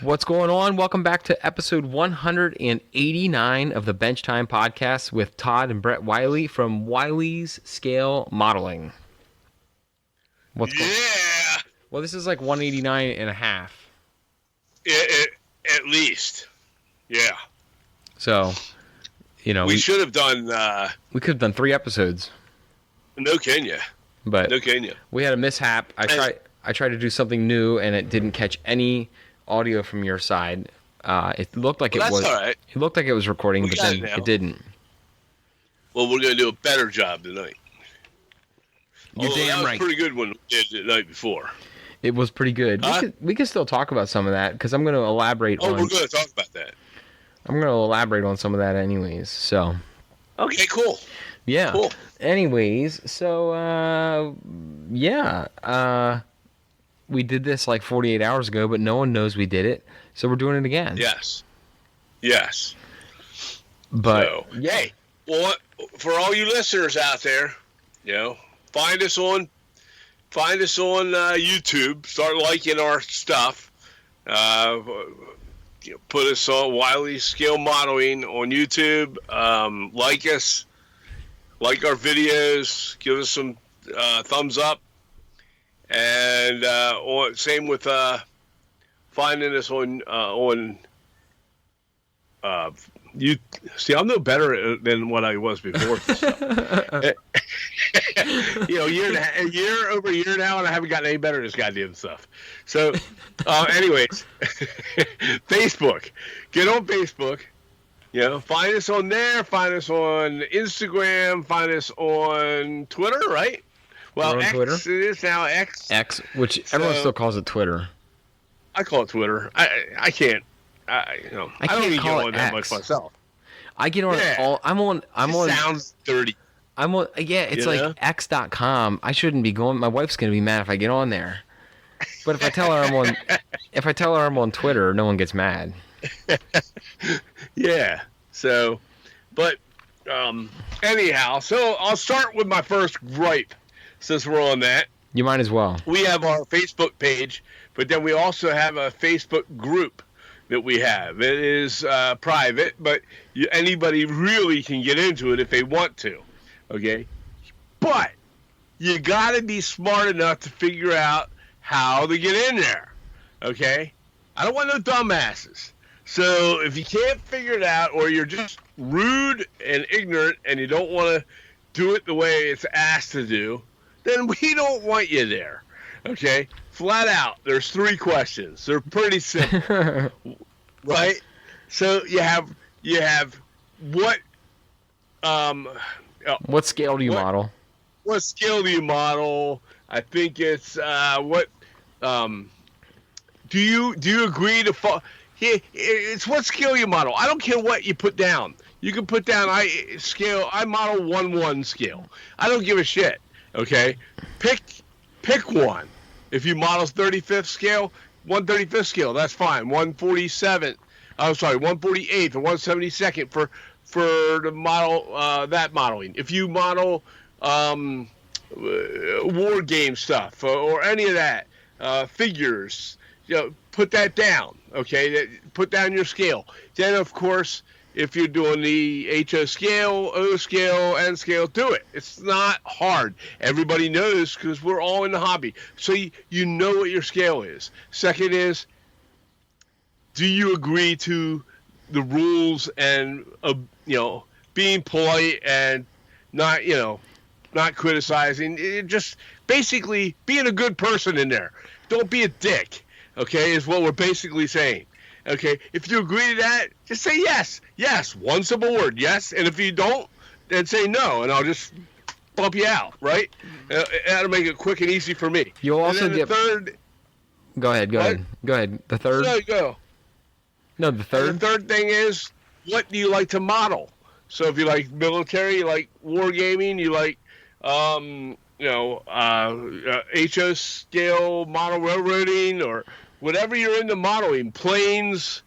What's going on? Welcome back to episode 189 of the Bench Time Podcast with Todd and Brett Wiley from Wiley's Scale Modeling. Yeah. Well, this is like 189 and a half. At least. Yeah. So, we should have done. We could have done 3 episodes. No Kenya. But no Kenya. We had a mishap. I tried to do something new, and it didn't catch any audio from your side. It looked like that's was. All right. It looked like it was recording, but then it didn't. Well, we're going to do a better job tonight. You're damn right. That was pretty good one we did the night before. It was pretty good. We can still talk about some of that because I'm going to elaborate on. Oh, we're going to talk about that. I'm going to elaborate on some of that anyways. So. Okay, cool. Yeah. Cool. Anyways, so we did this like 48 hours ago, but no one knows we did it, so we're doing it again. Yes. But so, hey, well, for all you listeners out there, find us on YouTube. Start liking our stuff. Put us on Wiley Scale Modeling on YouTube. Like us. Like our videos, give us some thumbs up, and same with finding us on you. See, I'm no better than what I was before. Year over year now, and I haven't gotten any better at this goddamn stuff. So, anyways, Facebook, get on Facebook. Find us on there, find us on Instagram, find us on Twitter, right? Well, X, Twitter. It is now X. X, which everyone still calls it Twitter. I call it Twitter. I can't. I don't even get on that much myself. I get on all. I'm on. Sounds dirty. I'm on. Yeah, it's like X.com. I shouldn't be going. My wife's gonna be mad if I get on there. But if I tell her I'm on Twitter, no one gets mad. Yeah. So, but anyhow, so I'll start with my first gripe since we're on that. You might as well. We have our Facebook page, but then we also have a Facebook group that we have. It is private, but anybody really can get into it if they want to. Okay? But you got to be smart enough to figure out how to get in there. Okay? I don't want no dumbasses. So if you can't figure it out, or you're just rude and ignorant and you don't want to do it the way it's asked to do, then we don't want you there. Okay? Flat out, there's 3 questions. They're pretty simple. Right? So you have what what scale do you model? What scale do you model? I think it's do you agree to it's what scale you model. I don't care what you put down. You can put down I model 1-1 scale. I don't give a shit. Okay? Pick one. If you model 35th scale, 1/35th scale, that's fine. 1/48th or 1/72nd for the model that modeling. If you model war game stuff or any of that, figures, put that down. Okay, put down your scale. Then, of course, if you're doing the HO scale, O scale, N scale, do it. It's not hard. Everybody knows because we're all in the hobby. So you know what your scale is. Second is, do you agree to the rules and being polite and not criticizing? Just basically being a good person in there. Don't be a dick. Okay, is what we're basically saying. Okay, if you agree to that, just say yes. Yes, once aboard, yes. And if you don't, then say no, and I'll just bump you out, right? That'll make it quick and easy for me. You'll also get... third... Go ahead. The third? No, go. No, the third? And the third thing is, what do you like to model? So if you like military, you like wargaming, you like... HO scale model railroading, or whatever you're into modeling, planes,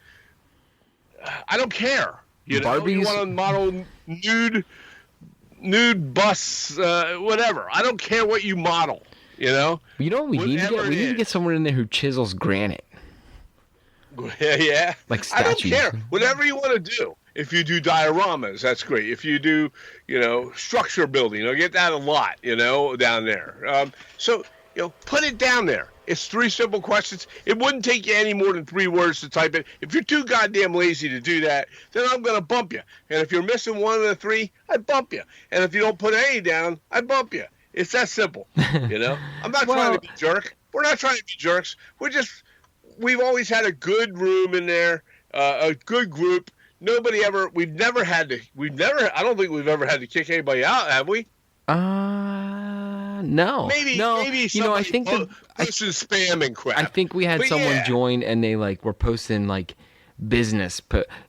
I don't care. Barbies? You want to model nude bus, whatever. I don't care what you model. You know what we need to get? We need to get someone in there who chisels granite. Yeah. Like I don't statues. care. Whatever you want to do. If you do dioramas, that's great. If you do, structure building, you'll get that a lot, down there. So, put it down there. It's 3 simple questions. It wouldn't take you any more than 3 words to type it. If you're too goddamn lazy to do that, then I'm going to bump you. And if you're missing one of the 3, I bump you. And if you don't put any down, I bump you. It's that simple, I'm not trying to be a jerk. We're not trying to be jerks. We've always had a good room in there, a good group. I don't think we've ever had to kick anybody out, have we? No. Maybe I think posting spam and crap. I think we had someone join and they were posting business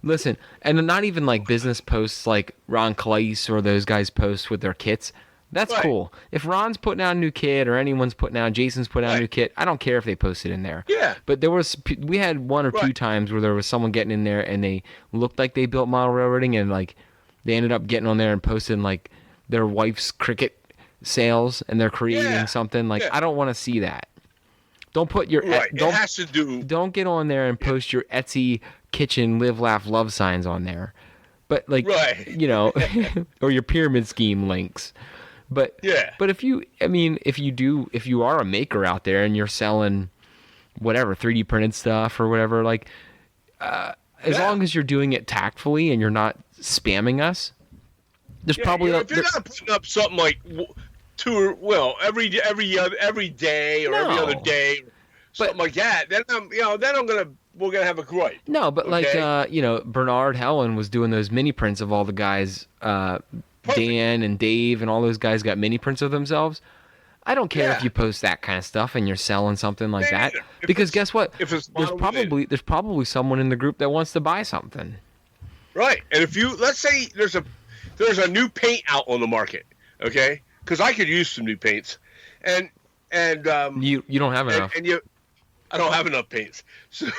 listen, and not even business posts like Ron Claes or those guys post with their kits. That's cool. If Ron's putting out a new kit or Jason's putting out a new kit, I don't care if they post it in there. Yeah. But we had 1 or 2 times where there was someone getting in there and they looked like they built model railroading and they ended up getting on there and posting their wife's cricket sales and they're creating something. I don't want to see that. Don't put your don't get on there and post your Etsy kitchen live laugh love signs on there. But or your pyramid scheme links. But if you are a maker out there and you're selling whatever 3D printed stuff or whatever, as long as you're doing it tactfully and you're not spamming us, there's probably if you're not putting up something every day or every other day, something like that, then we're gonna have a gripe. No, but Bernard Helen was doing those mini prints of all the guys. Dan and Dave and all those guys got mini prints of themselves. I don't care if you post that kind of stuff and you're selling something like that, because guess what? There's probably someone in the group that wants to buy something. Right, and if let's say there's a new paint out on the market, okay? Because I could use some new paints, and you don't have enough, I don't have enough paints, so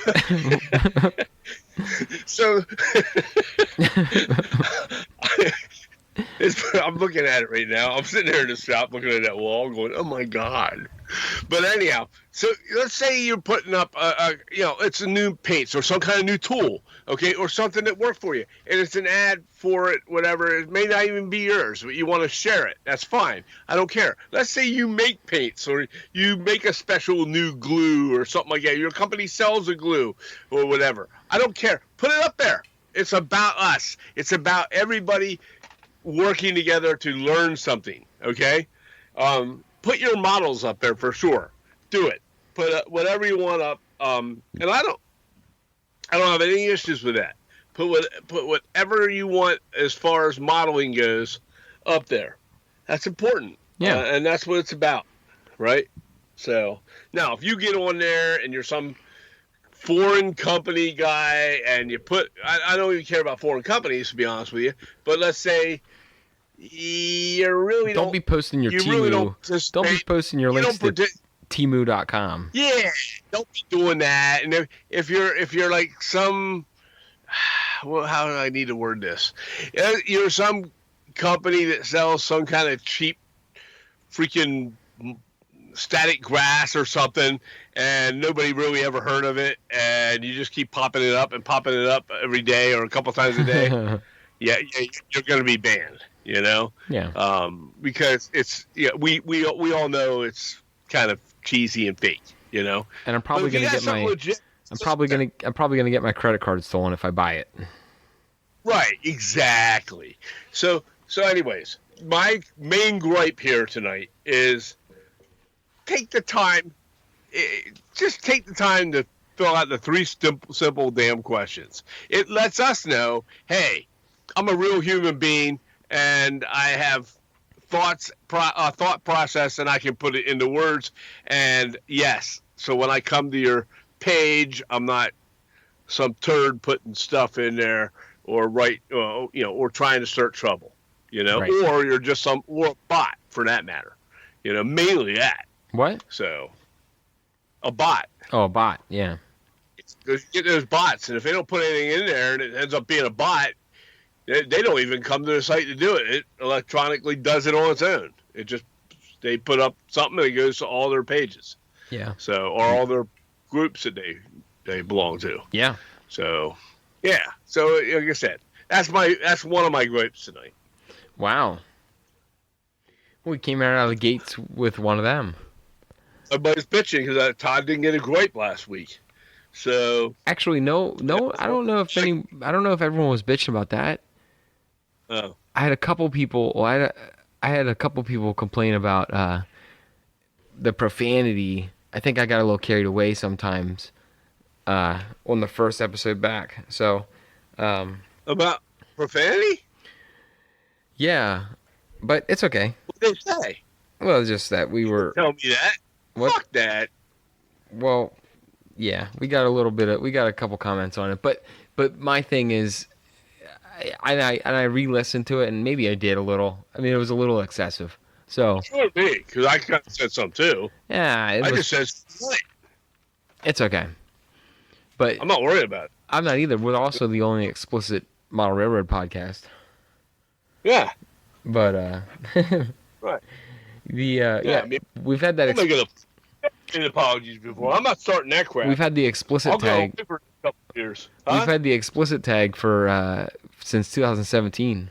I'm looking at it right now. I'm sitting there in the shop looking at that wall going, oh, my God. But anyhow, so let's say you're putting up, it's a new paints or some kind of new tool, okay, or something that worked for you. And it's an ad for it, whatever. It may not even be yours, but you want to share it. That's fine. I don't care. Let's say you make paints or you make a special new glue or something like that. Your company sells a glue or whatever. I don't care. Put it up there. It's about us. It's about everybody working together to learn something, okay? Put your models up there for sure. Do it. Put whatever you want up. And I don't have any issues with that. Put whatever you want as far as modeling goes up there. That's important. Yeah. And that's what it's about, right? So now, if you get on there and you're some foreign company guy and you I don't even care about foreign companies, to be honest with you, but let's say you really don't be posting your Temu. Really don't be posting your links to Temu.com. Yeah, don't be doing that. And if you're like some, well, how do I need to word this? You're some company that sells some kind of cheap freaking static grass or something, and nobody really ever heard of it, and you just keep popping it up every day or a couple times a day. yeah, you're going to be banned. Yeah. Because it's we all know it's kind of cheesy and fake. And I'm probably going to get I'm probably going to get my credit card stolen if I buy it. Right. Exactly. So anyways, my main gripe here tonight is take the time. Just take the time to fill out the 3 simple damn questions. It lets us know, hey, I'm a real human being. And I have thought process, and I can put it into words. And yes, so when I come to your page, I'm not some turd putting stuff in there or or trying to start trouble, right. Or you're just or a bot for that matter, mainly that. What? So, a bot. Oh, a bot, yeah. You get those bots, and if they don't put anything in there, and it ends up being a bot. They don't even come to the site to do it. It electronically does it on its own. They put up something that goes to all their pages. Yeah. So, or all their groups that they they belong to. Yeah. So, yeah. So, like I said, that's one of my gripes tonight. Wow. We came right out of the gates with one of them. Everybody's bitching because Todd didn't get a gripe last week. So actually, no. I don't know if everyone was bitching about that. Oh. I had a couple people. Well, I had a couple people complain about the profanity. I think I got a little carried away sometimes on the first episode back. So about profanity? Yeah, but it's okay. What did they say? Well, it's just that we were. Tell me that. What? Fuck that. Well, yeah, we got a couple comments on it, but my thing is, I re-listened to it, and maybe I did a little. I mean, it was a little excessive. So sure me, because I kind of said something too. Yeah, I just said it's okay, but I'm not worried about it. I'm not either. We're also the only explicit model railroad podcast. Yeah, but right. I mean, we've had that. Apologies before. I'm not starting that crap. We've had the explicit tag. For a couple years. Huh? We've had the explicit tag for since 2017.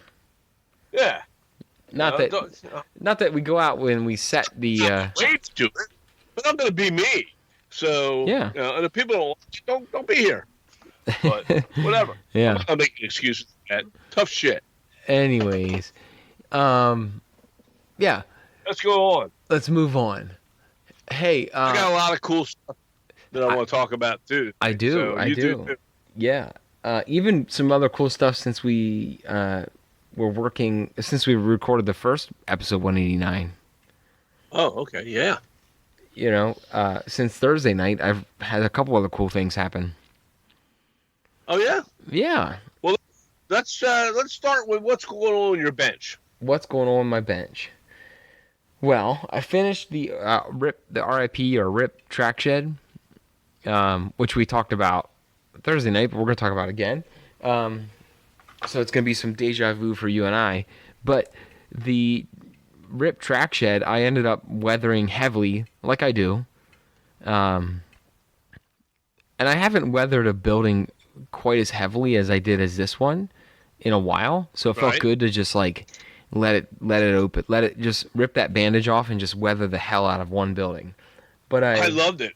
Yeah. Not that we go out when we set the. Wait to it, but I'm going to be me. So yeah. And if people don't be here. But whatever. Yeah. I'm not making excuses for that. Tough shit. Anyways, yeah. Let's go on. Let's move on. Hey, I got a lot of cool stuff that I want to talk about too. I do. So I do. Yeah. Even some other cool stuff since we since we recorded the first episode 189. Oh, okay. Yeah. You know, since Thursday night, I've had a couple other cool things happen. Oh yeah. Yeah. Well, let's start with what's going on your bench. What's going on my bench? Well, I finished the RIP or RIP track shed, which we talked about Thursday night, but we're going to talk about again. So it's going to be some deja vu for you and I. But the RIP track shed, I ended up weathering heavily, like I do. And I haven't weathered a building quite as heavily as I did as this one in a while. So it felt good to just like let it open, let it just rip that bandage off and just weather the hell out of one building. But I loved it.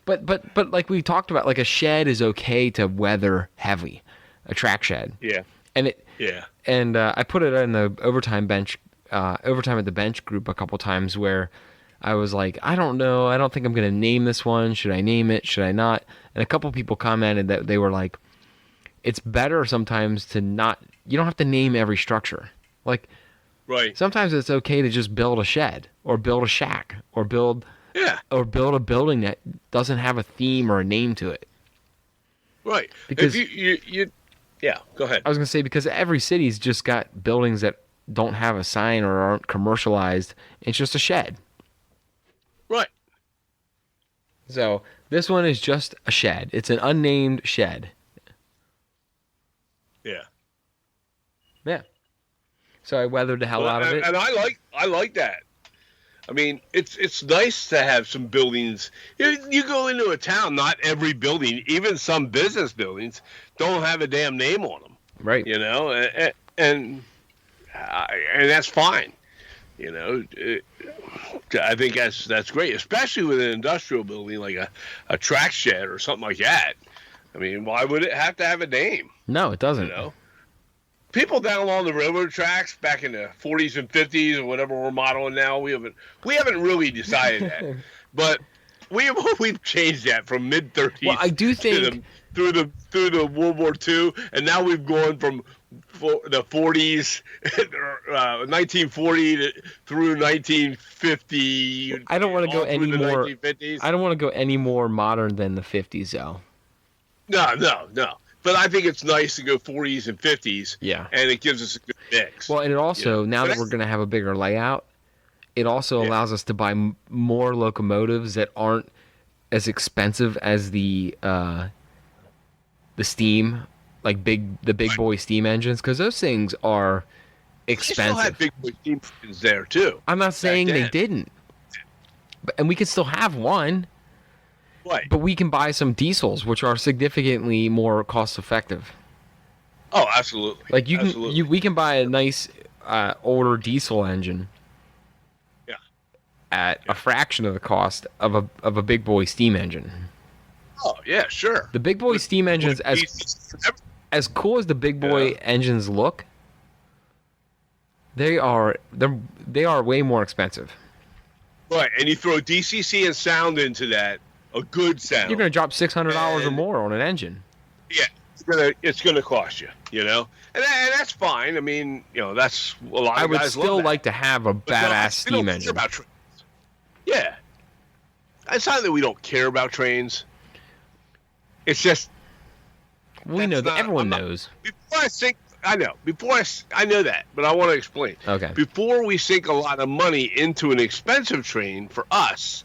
But like we talked about, like a shed is okay to weather heavy, a track shed. Yeah. And it. Yeah. And I put it in the overtime at the bench group a couple times where I was like, I don't know, I don't think I'm gonna name this one. Should I name it? Should I not? And a couple people commented that they were like, it's better sometimes to not. You don't have to name every structure. Like. Right. Sometimes it's okay to just build a shed or build a shack or build a building that doesn't have a theme or a name to it. Right. Because if you go ahead. I was going to say, because every city's just got buildings that don't have a sign or aren't commercialized. It's just a shed. Right. So this one is just a shed. It's an unnamed shed. Yeah. Yeah. So I weathered the hell out of it. And I like that. I mean, it's nice to have some buildings. You go into a town, not every building, even some business buildings, don't have a damn name on them. Right. You know, and that's fine. You know, I think that's great, especially with an industrial building like a track shed or something like that. I mean, why would it have to have a name? No, it doesn't. You know? People down along the railroad tracks back in the 40s and 50s or whatever we're modeling now, we haven't really decided that, but we've changed that from mid 30s. Well, I do think through the World War II, and now we've gone from the 40s, 1940 through 1950. I don't want to go any more. 1950s. I don't want to go any more modern than the 50s, though. No. But I think it's nice to go 40s and 50s. Yeah. And it gives us a good mix. Well, and it also, now that we're going to have a bigger layout, it also allows us to buy more locomotives that aren't as expensive as the steam, like the big boy steam engines, because those things are expensive. They still had big boy steam engines there, too. I'm not saying they didn't. And we could still have one. Right. But we can buy some diesels, which are significantly more cost effective. Oh, absolutely. Like Absolutely. we can buy a nice older diesel engine Yeah. at a fraction of the cost of a big boy steam engine. Oh, yeah, sure. The big boy steam engines, as cool as the big boy engines look, they are way more expensive. Right, and you throw DCC and sound into that, a good sound. You're going to drop $600 or more on an engine. Yeah, it's gonna cost you, and that's fine. I mean, that's a lot of guys I would still love like to have a badass steam engine. About trains. Yeah, it's not that we don't care about trains. It's just we know that everyone knows. Before I think, I know. I know that, but I want to explain. Okay. Before we sink a lot of money into an expensive train for us,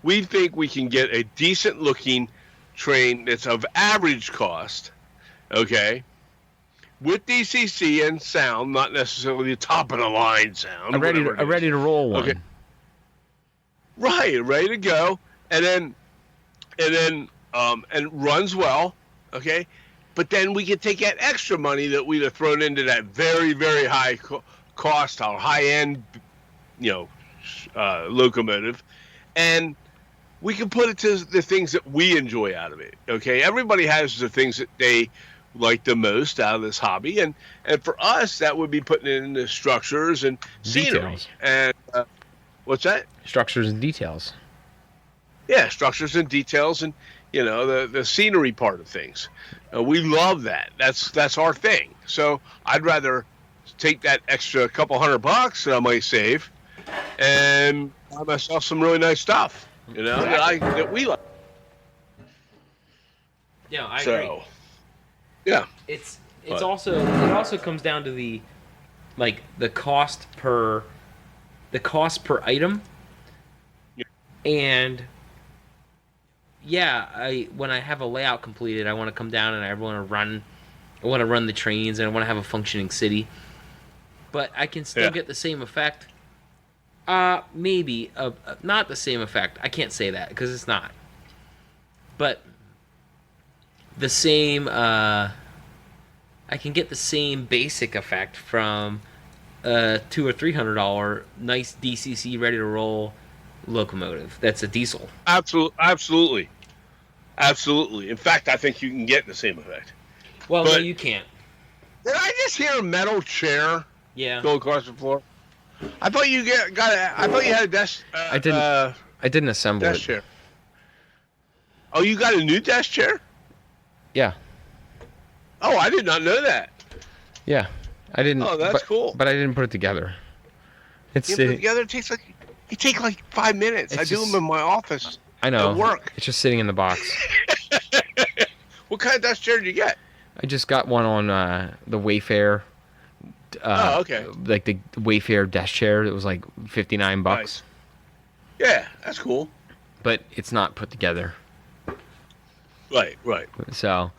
we think we can get a decent looking train that's of average cost, okay, with DCC and sound, not necessarily the top of the line sound. Ready to roll one. Okay. Right, ready to go, and runs well, okay. But then we can take that extra money that we'd have thrown into that very, very high cost, high end, locomotive, and we can put it to the things that we enjoy out of it. Okay, everybody has the things that they like the most out of this hobby, and for us, that would be putting it into structures and scenery. Details. And what's that? Structures and details. Yeah, structures and details, and the scenery part of things. We love that. That's our thing. So I'd rather take that extra couple $100 that I might save and buy myself some really nice stuff. That we like. Yeah, I agree. Yeah. It also comes down to the cost per item. Yeah. And when I have a layout completed, I want to come down and I want to run the trains and I want to have a functioning city. But I can still get the same effect. Maybe not the same effect. I can't say that because it's not. But the same. I can get the same basic effect from a $200 or $300 nice DCC ready to roll locomotive. That's a diesel. Absolutely. In fact, I think you can get the same effect. Well, no, you can't. Did I just hear a metal chair? Yeah. Go across the floor. I thought you I thought you had a desk. I didn't assemble desk it. Chair. Oh, you got a new desk chair? Yeah. Oh, I did not know that. Yeah, I didn't. Oh, that's cool. But I didn't put it together. It's put it together. It takes like 5 minutes. I do them in my office. I know. At work. It's just sitting in the box. What kind of desk chair did you get? I just got one on the Wayfair. Okay. Like the Wayfair desk chair. It was like $59. Nice. Yeah, that's cool. But it's not put together. Right. So,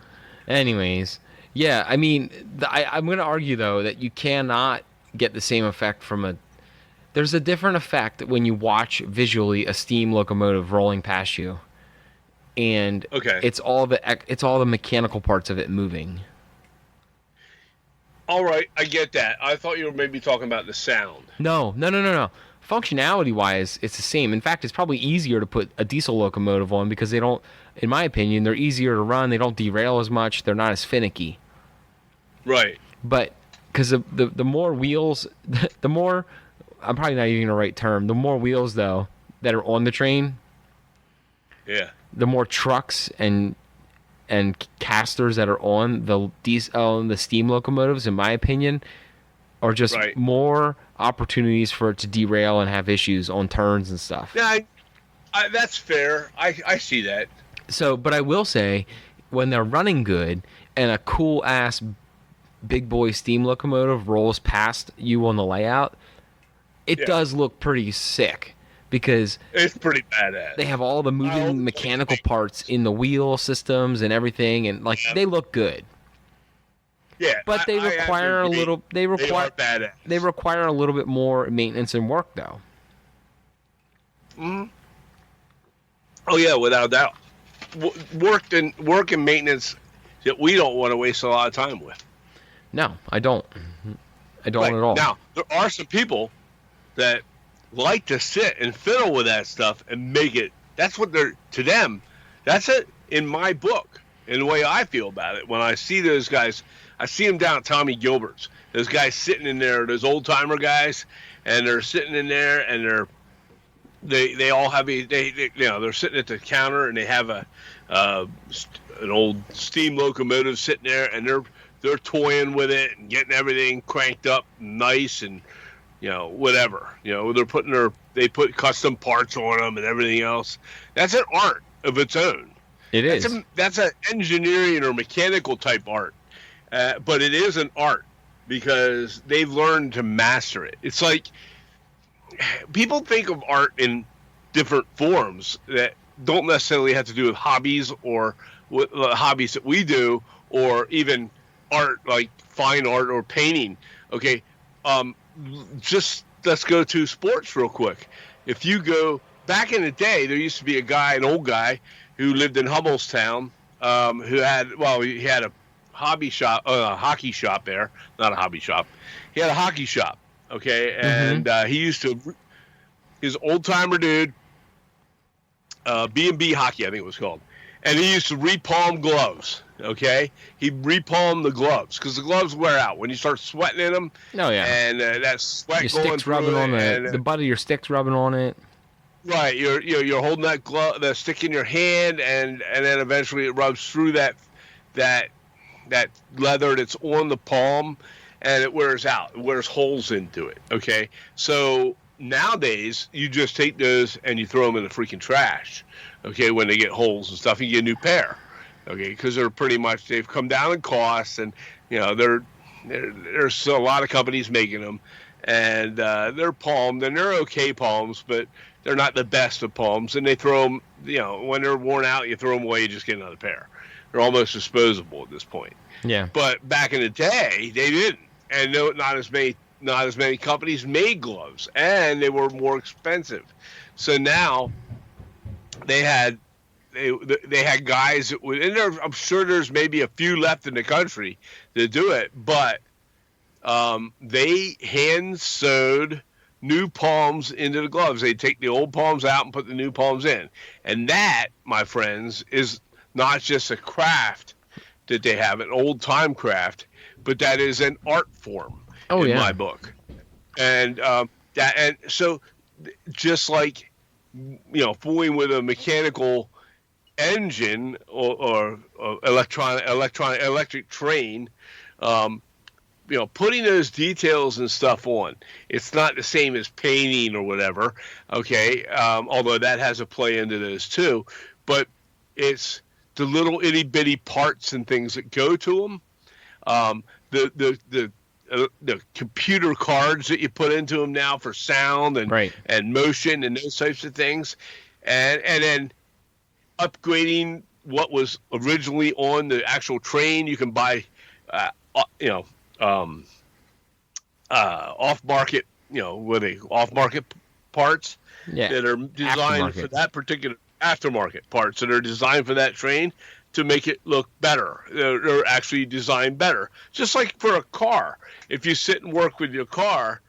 anyways, yeah. I mean, I'm going to argue though that you cannot get the same effect from a. There's a different effect when you watch visually a steam locomotive rolling past you, and it's all the mechanical parts of it moving. All right, I get that. I thought you were maybe talking about the sound. No. Functionality-wise, it's the same. In fact, it's probably easier to put a diesel locomotive on because they don't, in my opinion, they're easier to run. They don't derail as much. They're not as finicky. Right. But because the more wheels, the more, I'm probably not using the right term, the more wheels, though, that are on the train, the more trucks and casters that are on the steam locomotives, in my opinion, are just more opportunities for it to derail and have issues on turns and stuff. Yeah, that's fair. I see that. So, but I will say, when they're running good and a cool ass big boy steam locomotive rolls past you on the layout, it does look pretty sick. Because it's pretty badass. They have all the moving mechanical parts in the wheel systems and everything, and they look good. Yeah, but they require a little. They require badass. They require a little bit more maintenance and work, though. Oh yeah, without a doubt. Work and maintenance that we don't want to waste a lot of time with. No, I don't. I don't Right. at all. Now, there are some people that like to sit and fiddle with that stuff and make it. That's what they're, to them, that's it in my book. And the way I feel about it, when I see those guys, I see them down at Tommy Gilbert's. Those guys sitting in there, those old timer guys, and they're sitting in there, and they all have they're sitting at the counter, and they have an old steam locomotive sitting there, and they're toying with it and getting everything cranked up nice and whatever. They put custom parts on them and everything else. That's an art of its own. It is. That's an engineering or mechanical type art, but it is an art because they've learned to master it. It's like people think of art in different forms that don't necessarily have to do with hobbies or with hobbies that we do, or even art like fine art or painting. Okay, just let's go to sports real quick. If you go back in the day, there used to be an old guy who lived in Hummelstown, who he had a hockey shop there, not a hobby shop. He had a hockey shop, okay, and he's an old timer dude, B&B hockey, I think it was called, and he used to repalm gloves. Okay, he repalmed the gloves because the gloves wear out when you start sweating in them. Oh yeah, and that sweat your going sticks through rubbing on it, the butt of your sticks rubbing on it. Right, you're holding the stick in your hand, and then eventually it rubs through that leather that's on the palm, and it wears out. It wears holes into it. Okay, so nowadays you just take those and you throw them in the freaking trash. Okay, when they get holes and stuff, you get a new pair. Okay, because they've come down in cost, and there's a lot of companies making them, and they're palmed, and they're okay palms, but they're not the best of palms, and they throw them, when they're worn out, you throw them away, you just get another pair. They're almost disposable at this point. Yeah. But back in the day, they didn't, and not as many companies made gloves, and they were more expensive. So now they had guys that would, and I'm sure there's maybe a few left in the country that do it, but they hand sewed new palms into the gloves. They take the old palms out and put the new palms in. And that, my friends, is not just a craft that they have, an old time craft, but that is an art form in my book. And so just like fooling with a mechanical engine or electric train, putting those details and stuff on, it's not the same as painting or whatever, okay, although that has a play into those too, but it's the little itty-bitty parts and things that go to them, the computer cards that you put into them now for sound and motion and those types of things, and then upgrading what was originally on the actual train. You can buy off-market, off-market parts that are designed for that particular aftermarket parts that are designed for that train to make it look better. They're actually designed better. Just like for a car. If you sit and work with your car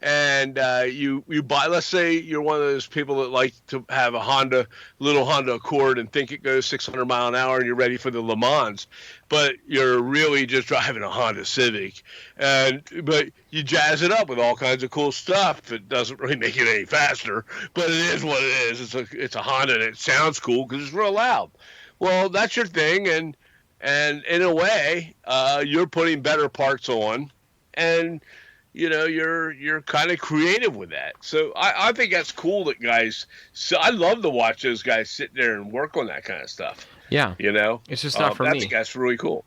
and you buy, let's say you're one of those people that like to have a little Honda Accord and think it goes 600 mile an hour and you're ready for the Le Mans, but you're really just driving a Honda Civic, but you jazz it up with all kinds of cool stuff. It doesn't really make it any faster, but it is what it is. It's a Honda and it sounds cool because it's real loud. Well, that's your thing, and in a way, you're putting better parts on, and you're kind of creative with that. So I think that's cool that guys. So I love to watch those guys sit there and work on that kind of stuff. Yeah, it's just not for me. I think that's really cool.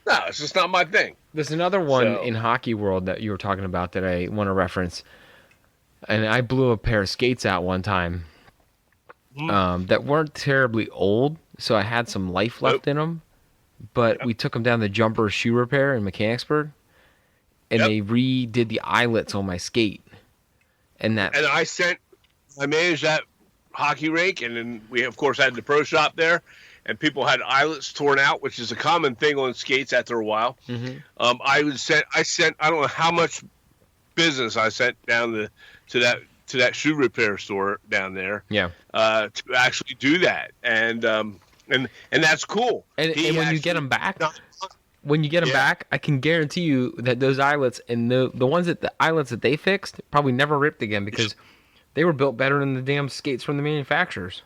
No, it's just not my thing. There's another one in hockey world that you were talking about that I want to reference, and I blew a pair of skates out one time. That weren't terribly old, so I had some life left in them. But we took them down to Jumper Shoe Repair in Mechanicsburg, and they redid the eyelets on my skate. And I managed that hockey rink, and then we of course had the pro shop there, and people had eyelets torn out, which is a common thing on skates after a while. Mm-hmm. I sent I don't know how much business I sent down to that shoe repair store down there. Yeah. To actually do that, and that's cool. And when you get them back, I can guarantee you that those eyelets and the eyelets that they fixed probably never ripped again because they were built better than the damn skates from the manufacturers.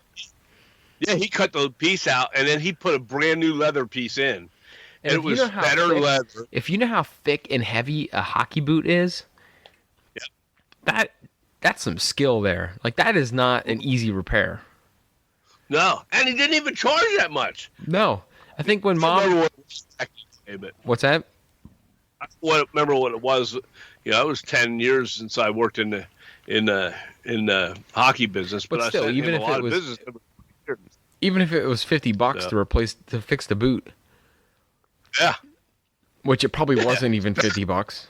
Yeah, he cut the piece out and then he put a brand new leather piece in. And it was better leather. If you know how thick and heavy a hockey boot is, that's some skill there. Like, that is not an easy repair. No, and he didn't even charge that much. No, I think when Mom. What's that? I remember what it was. You know, it was 10 years since I worked in the hockey business, but still, even if it was $50 to fix the boot. Yeah. Which it probably wasn't even $50.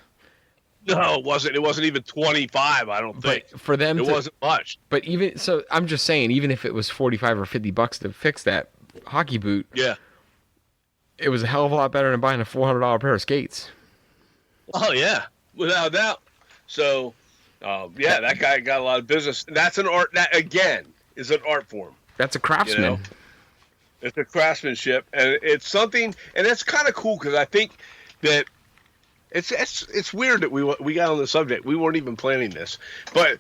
No, it wasn't. It wasn't even 25. I don't think. But for them, it wasn't much. But even so, I'm just saying, even if it was $45 or $50 to fix that hockey boot, yeah, it was a hell of a lot better than buying a $400 pair of skates. Oh yeah, without a doubt. So, that guy got a lot of business. That's an art. That again is an art form. That's a craftsman. You know? It's a craftsmanship, and it's something, and it's kind of cool because I think that. It's weird that we got on the subject. We weren't even planning this, but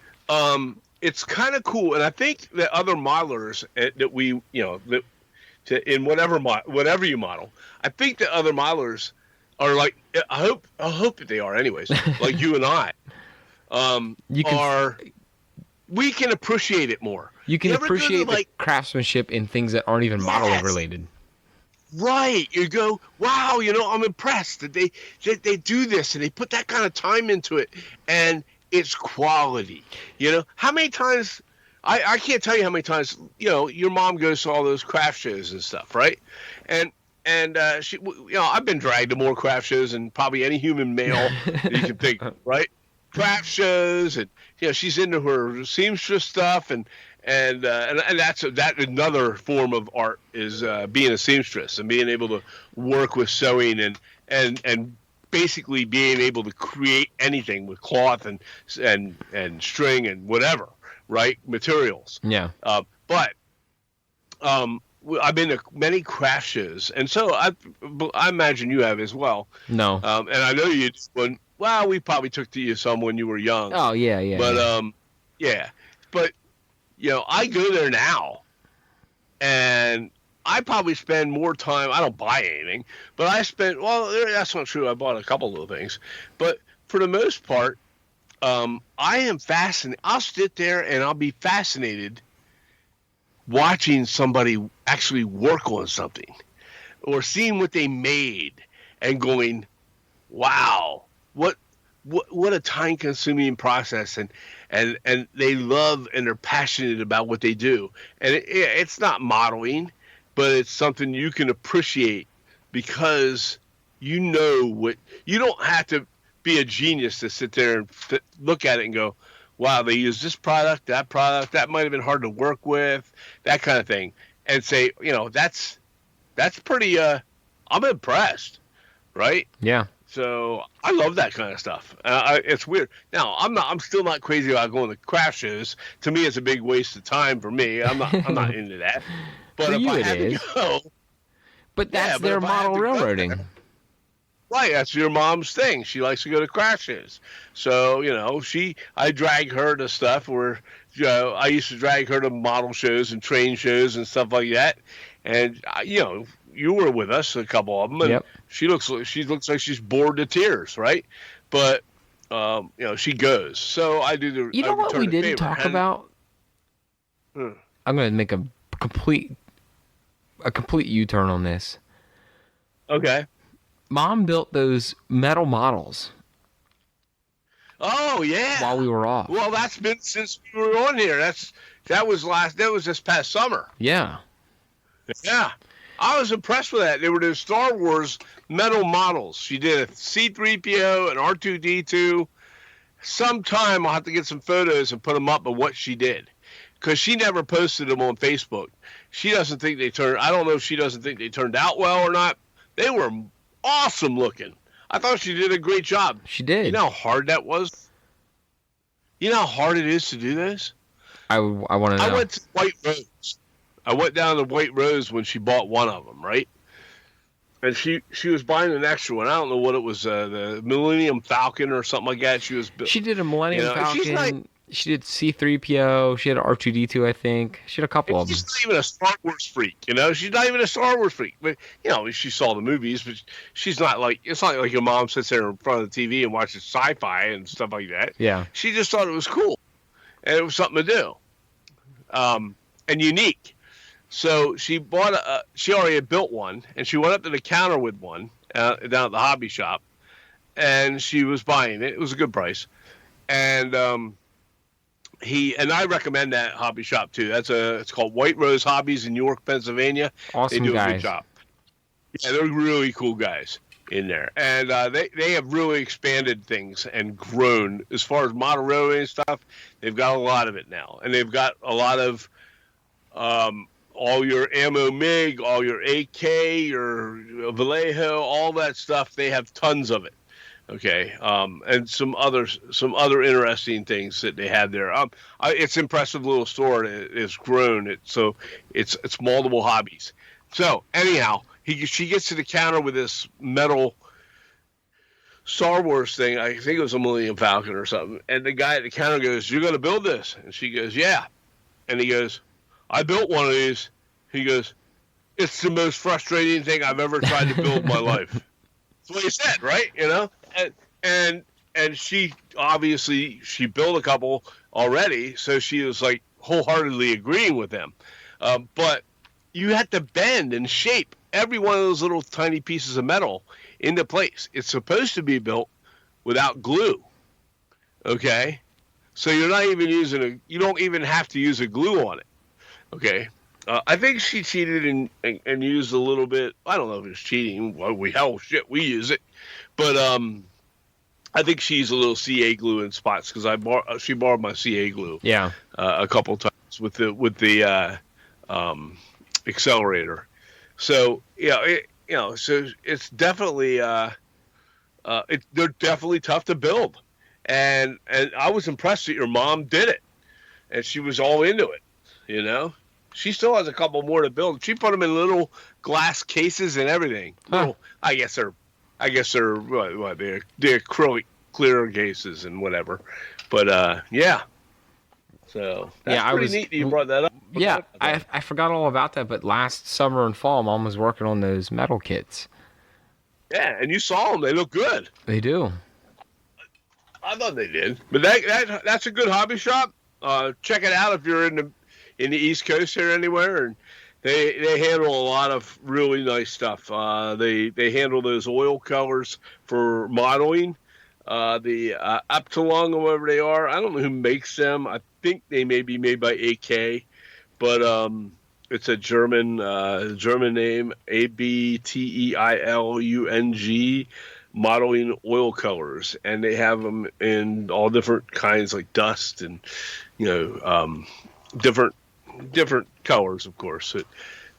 it's kind of cool. And I think that other modelers that we in whatever you model, I think that other modelers are like I hope that they are anyways. Like you and I, we can appreciate it more. You can appreciate the craftsmanship in things that aren't even model related. Right, you go, wow, I'm impressed that they do this and they put that kind of time into it, and it's quality. How many times I can't tell you how many times your mom goes to all those craft shows and stuff, right? And she, I've been dragged to more craft shows than probably any human male that you can think, right? Craft shows, and she's into her seamstress stuff, and that's another form of art is being a seamstress and being able to work with sewing and basically being able to create anything with cloth and string and whatever, right, materials. Yeah. But I've been to many craft shows, and so I imagine you have as well. No. And I know you when. Well, we probably took to you some when you were young. Oh yeah. But but. I go there now, and I probably spend more time. I don't buy anything, but that's not true. I bought a couple little things, but for the most part, I am fascinated. I'll sit there and I'll be fascinated watching somebody actually work on something or seeing what they made and going, wow, what a time-consuming process, and they love and they're passionate about what they do. And it's not modeling, but it's something you can appreciate because you don't have to be a genius to sit there and look at it and go, wow, they use this product, that might have been hard to work with, that kind of thing. And say, that's pretty, I'm impressed, right? Yeah. So I love that kind of stuff. It's weird. Now I'm still not crazy about going to craft shows. To me, it's a big waste of time. For me, I'm not into that. But for if you I it had is. to go, but that's their model railroading. Right, that's your mom's thing. She likes to go to craft shows. So I drag her to stuff where I used to drag her to model shows and train shows and stuff like that. And you were with us, a couple of them, and yep. She looks like she's bored to tears, right? But she goes. So I do the. You know what we didn't talk about? I'm going to make a complete U-turn on this. Okay. Mom built those metal models. Oh yeah. While we were off. Well, that's been since we were on here. That was this past summer. Yeah. Yeah. I was impressed with that. They were the Star Wars metal models. She did a C-3PO, an R2-D2. Sometime I'll have to get some photos and put them up of what she did. because she never posted them on Facebook. She doesn't think they turned. I don't know if she doesn't think they turned out well or not. They were awesome looking. I thought she did a great job. She did. You know how hard that was? You know how hard it is to do this? I want to know. I went to White Rose. I went down to White Rose when she bought one of them, right? And she was buying an extra one. I don't know what it was, the Millennium Falcon or something like that. She did a Millennium Falcon. She did C-3PO. She had R2-D2, I think. She had a couple of them. She's not even a Star Wars freak, you know? She's not even a Star Wars freak. But, you know, she saw the movies, but she's not like, it's not like your mom sits there in front of the TV and watches sci-fi and stuff like that. Yeah. She just thought it was cool. And it was something to do. And unique. So she she already had built one, and she went up to the counter with one down at the hobby shop, and she was buying it. It was a good price. And I recommend that hobby shop too. It's called White Rose Hobbies in York, Pennsylvania. Awesome They do guys. a good job. Yeah, they're really cool guys in there, and they have really expanded things and grown as far as model railway and stuff. They've got a lot of it now, and they've got a lot of all your ammo MiG, all your AK, your Vallejo, all that stuff. They have tons of it. Okay, and some other interesting things that they had there. It's an impressive little store. It's grown. It's multiple hobbies. So anyhow, she gets to the counter with this metal Star Wars thing. I think it was a Millennium Falcon or something. And the guy at the counter goes, "You're going to build this?" And she goes, "Yeah." And he goes, "I built one of these." He goes, "It's the most frustrating thing I've ever tried to build in my life." That's what he said, right? You know, and she obviously she built a couple already, so she was like wholeheartedly agreeing with them. But you have to bend and shape every one of those little tiny pieces of metal into place. It's supposed to be built without glue. Okay, so you're not even you don't even have to use a glue on it. Okay. I think she cheated and used a little bit. I don't know if it's cheating. Well, we use it, but I think she used a little CA glue in spots because she borrowed my CA glue. Yeah, a couple times with the accelerator. So so it's definitely they're definitely tough to build, and I was impressed that your mom did it, and she was all into it. You know. She still has a couple more to build. She put them in little glass cases and everything. Huh. Little, I guess they're they're acrylic clear cases and whatever. But yeah. So that's pretty neat that you brought that up. Yeah, I forgot all about that. But last summer and fall, Mom was working on those metal kits. Yeah, and you saw them. They look good. They do. I thought they did. But that's a good hobby shop. Check it out if you're in the East Coast here anywhere, and they handle a lot of really nice stuff. They handle those oil colors for modeling. The Abteilung or whatever they are. I don't know who makes them. I think they may be made by AK, but it's a German name, Abteilung, modeling oil colors, and they have them in all different kinds, like dust and different colors, of course,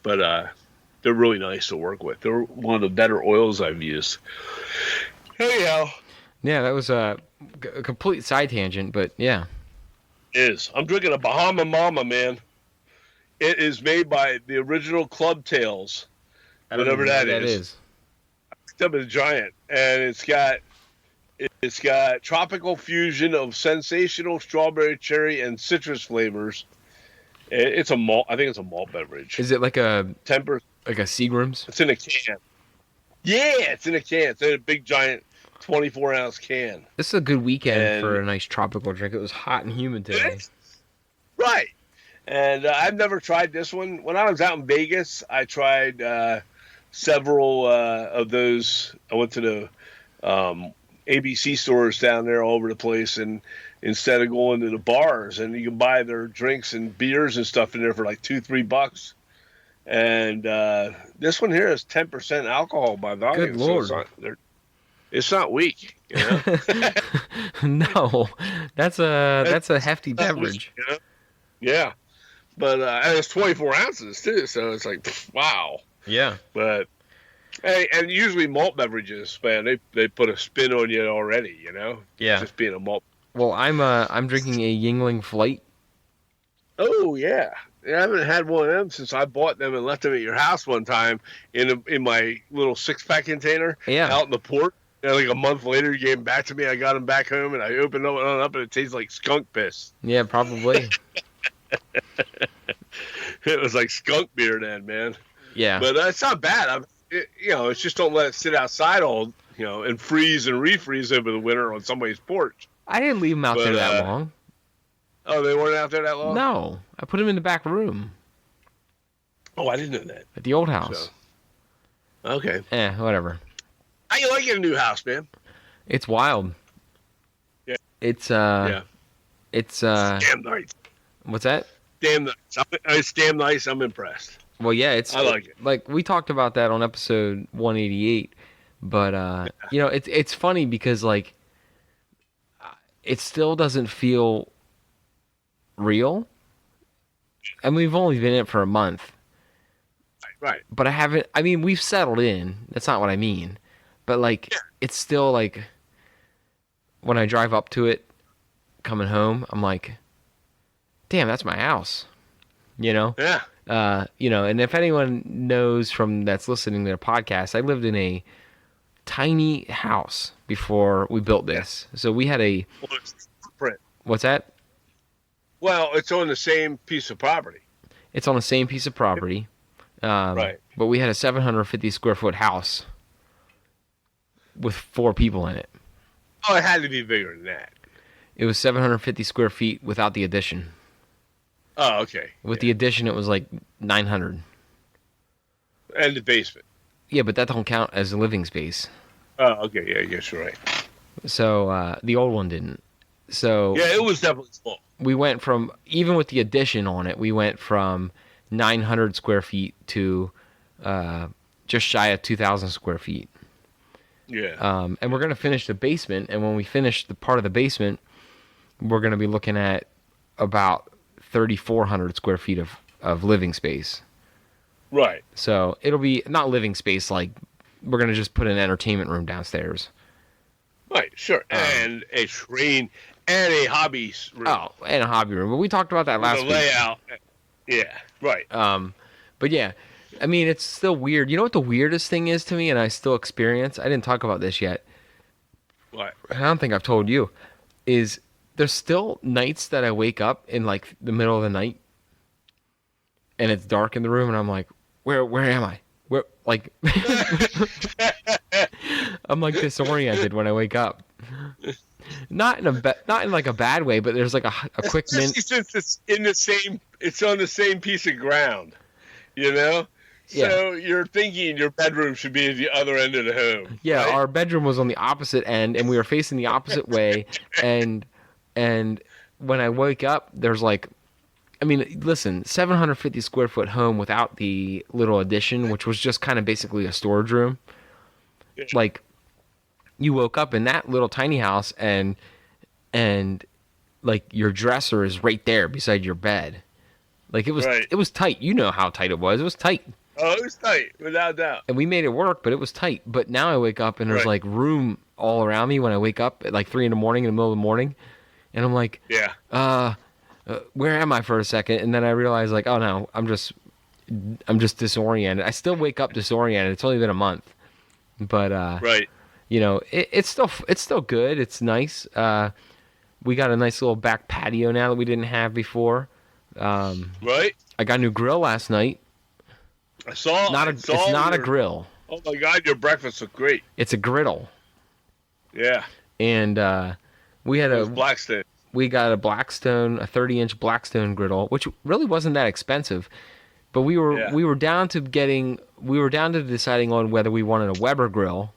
but they're really nice to work with. They're one of the better oils I've used. Anyhow. Yeah, that was a complete side tangent, but yeah. It is. I'm drinking a Bahama Mama, man. It is made by the original Club Tails, whatever that is. I picked up a giant, and it's got tropical fusion of sensational strawberry, cherry, and citrus flavors. It's a malt. I think it's a malt beverage. Is it like a temper? Like a Seagram's? It's in a can. Yeah, it's in a can. It's in a big giant 24-ounce can. This is a good weekend for a nice tropical drink. It was hot and humid today. Right. And I've never tried this one. When I was out in Vegas, I tried several of those. I went to the ABC stores down there all over the place, and instead of going to the bars, and you can buy their drinks and beers and stuff in there for like $2-3. And this one here is 10% alcohol by volume. Good Lord. So it's not weak, you know. No, that's a hefty beverage. Weak, you know? Yeah. But and it's 24 ounces too, so it's like, wow. Yeah. But hey, and usually malt beverages, man, they put a spin on you already, you know. Yeah. Just being a malt. Well, I'm drinking a Yingling Flight. Oh yeah. I haven't had one of them since I bought them and left them at your house one time in my little 6-pack container out in the porch. And like a month later, you gave them back to me. I got them back home, and I opened them up, and it tastes like skunk piss. Yeah, probably. It was like skunk beer then, man. Yeah. But it's not bad. It's just don't let it sit outside and freeze and refreeze over the winter on somebody's porch. I didn't leave them out there that long. Oh, they weren't out there that long? No. I put them in the back room. Oh, I didn't know that. At the old house. So, okay. Whatever. How you like your new house, man? It's wild. Yeah. It's It's damn nice. What's that? Damn nice. It's damn nice. I'm impressed. Well, yeah, I like it. Like we talked about that on episode 188, but it's funny because like it still doesn't feel real. And we've only been in it for a month. Right. But I mean, we've settled in. That's not what I mean. But like it's still like when I drive up to it coming home, I'm like, damn, that's my house. You know? Yeah. And if anyone knows that's listening to their podcast, I lived in a tiny house before we built this. So we had what's that? Well, it's on the same piece of property. It's on the same piece of property. Right. But we had a 750 square foot house with 4 people in it. Oh, it had to be bigger than that. It was 750 square feet without the addition. Oh, okay. With the addition, it was like 900. And the basement. Yeah, but that don't count as a living space. Oh, okay. Yeah, I guess you're right. So the old one didn't. So yeah, it was definitely small. We went from, even with the addition on it, we went from 900 square feet to just shy of 2,000 square feet. Yeah. And we're going to finish the basement. And when we finish the part of the basement, we're going to be looking at about 3,400 square feet of living space. Right. So it'll be not living space, like we're going to just put an entertainment room downstairs. Right, sure. And a screen and a hobby room. Oh, and a hobby room. But we talked about that last week. The layout. Yeah, right. But yeah, I mean, it's still weird. You know what the weirdest thing is to me, and I still experience? I didn't talk about this yet. What? I don't think I've told you. Is there's still nights that I wake up in like the middle of the night, and it's dark in the room, and I'm like, where am I? Where, like, I'm like disoriented when I wake up. Not in like a bad way, but there's like a quick minute. Since it's on the same piece of ground, you know. Yeah. So you're thinking your bedroom should be at the other end of the home. Yeah, right? Our bedroom was on the opposite end, and we were facing the opposite way. And when I wake up, there's like, I mean, listen, 750 square foot home without the little addition, which was just kind of basically a storage room. Yeah. Like, you woke up in that little tiny house, and like your dresser is right there beside your bed. Like it was tight. You know how tight it was. It was tight. Oh, it was tight, without doubt. And we made it work, but it was tight. But now I wake up and there's like room all around me when I wake up at like 3 in the middle of the morning, and I'm like, where am I for a second? And then I realize like, oh no, I'm just disoriented. I still wake up disoriented. It's only been a month, but you know, it's still good. It's nice. We got a nice little back patio now that we didn't have before. Right. I got a new grill last night. It's not a grill. Oh my God, your breakfast looked great. It's a griddle. Yeah. And we had Blackstone. We got a Blackstone, a 30-inch Blackstone griddle, which really wasn't that expensive. But we were down to deciding on whether we wanted a Weber grill.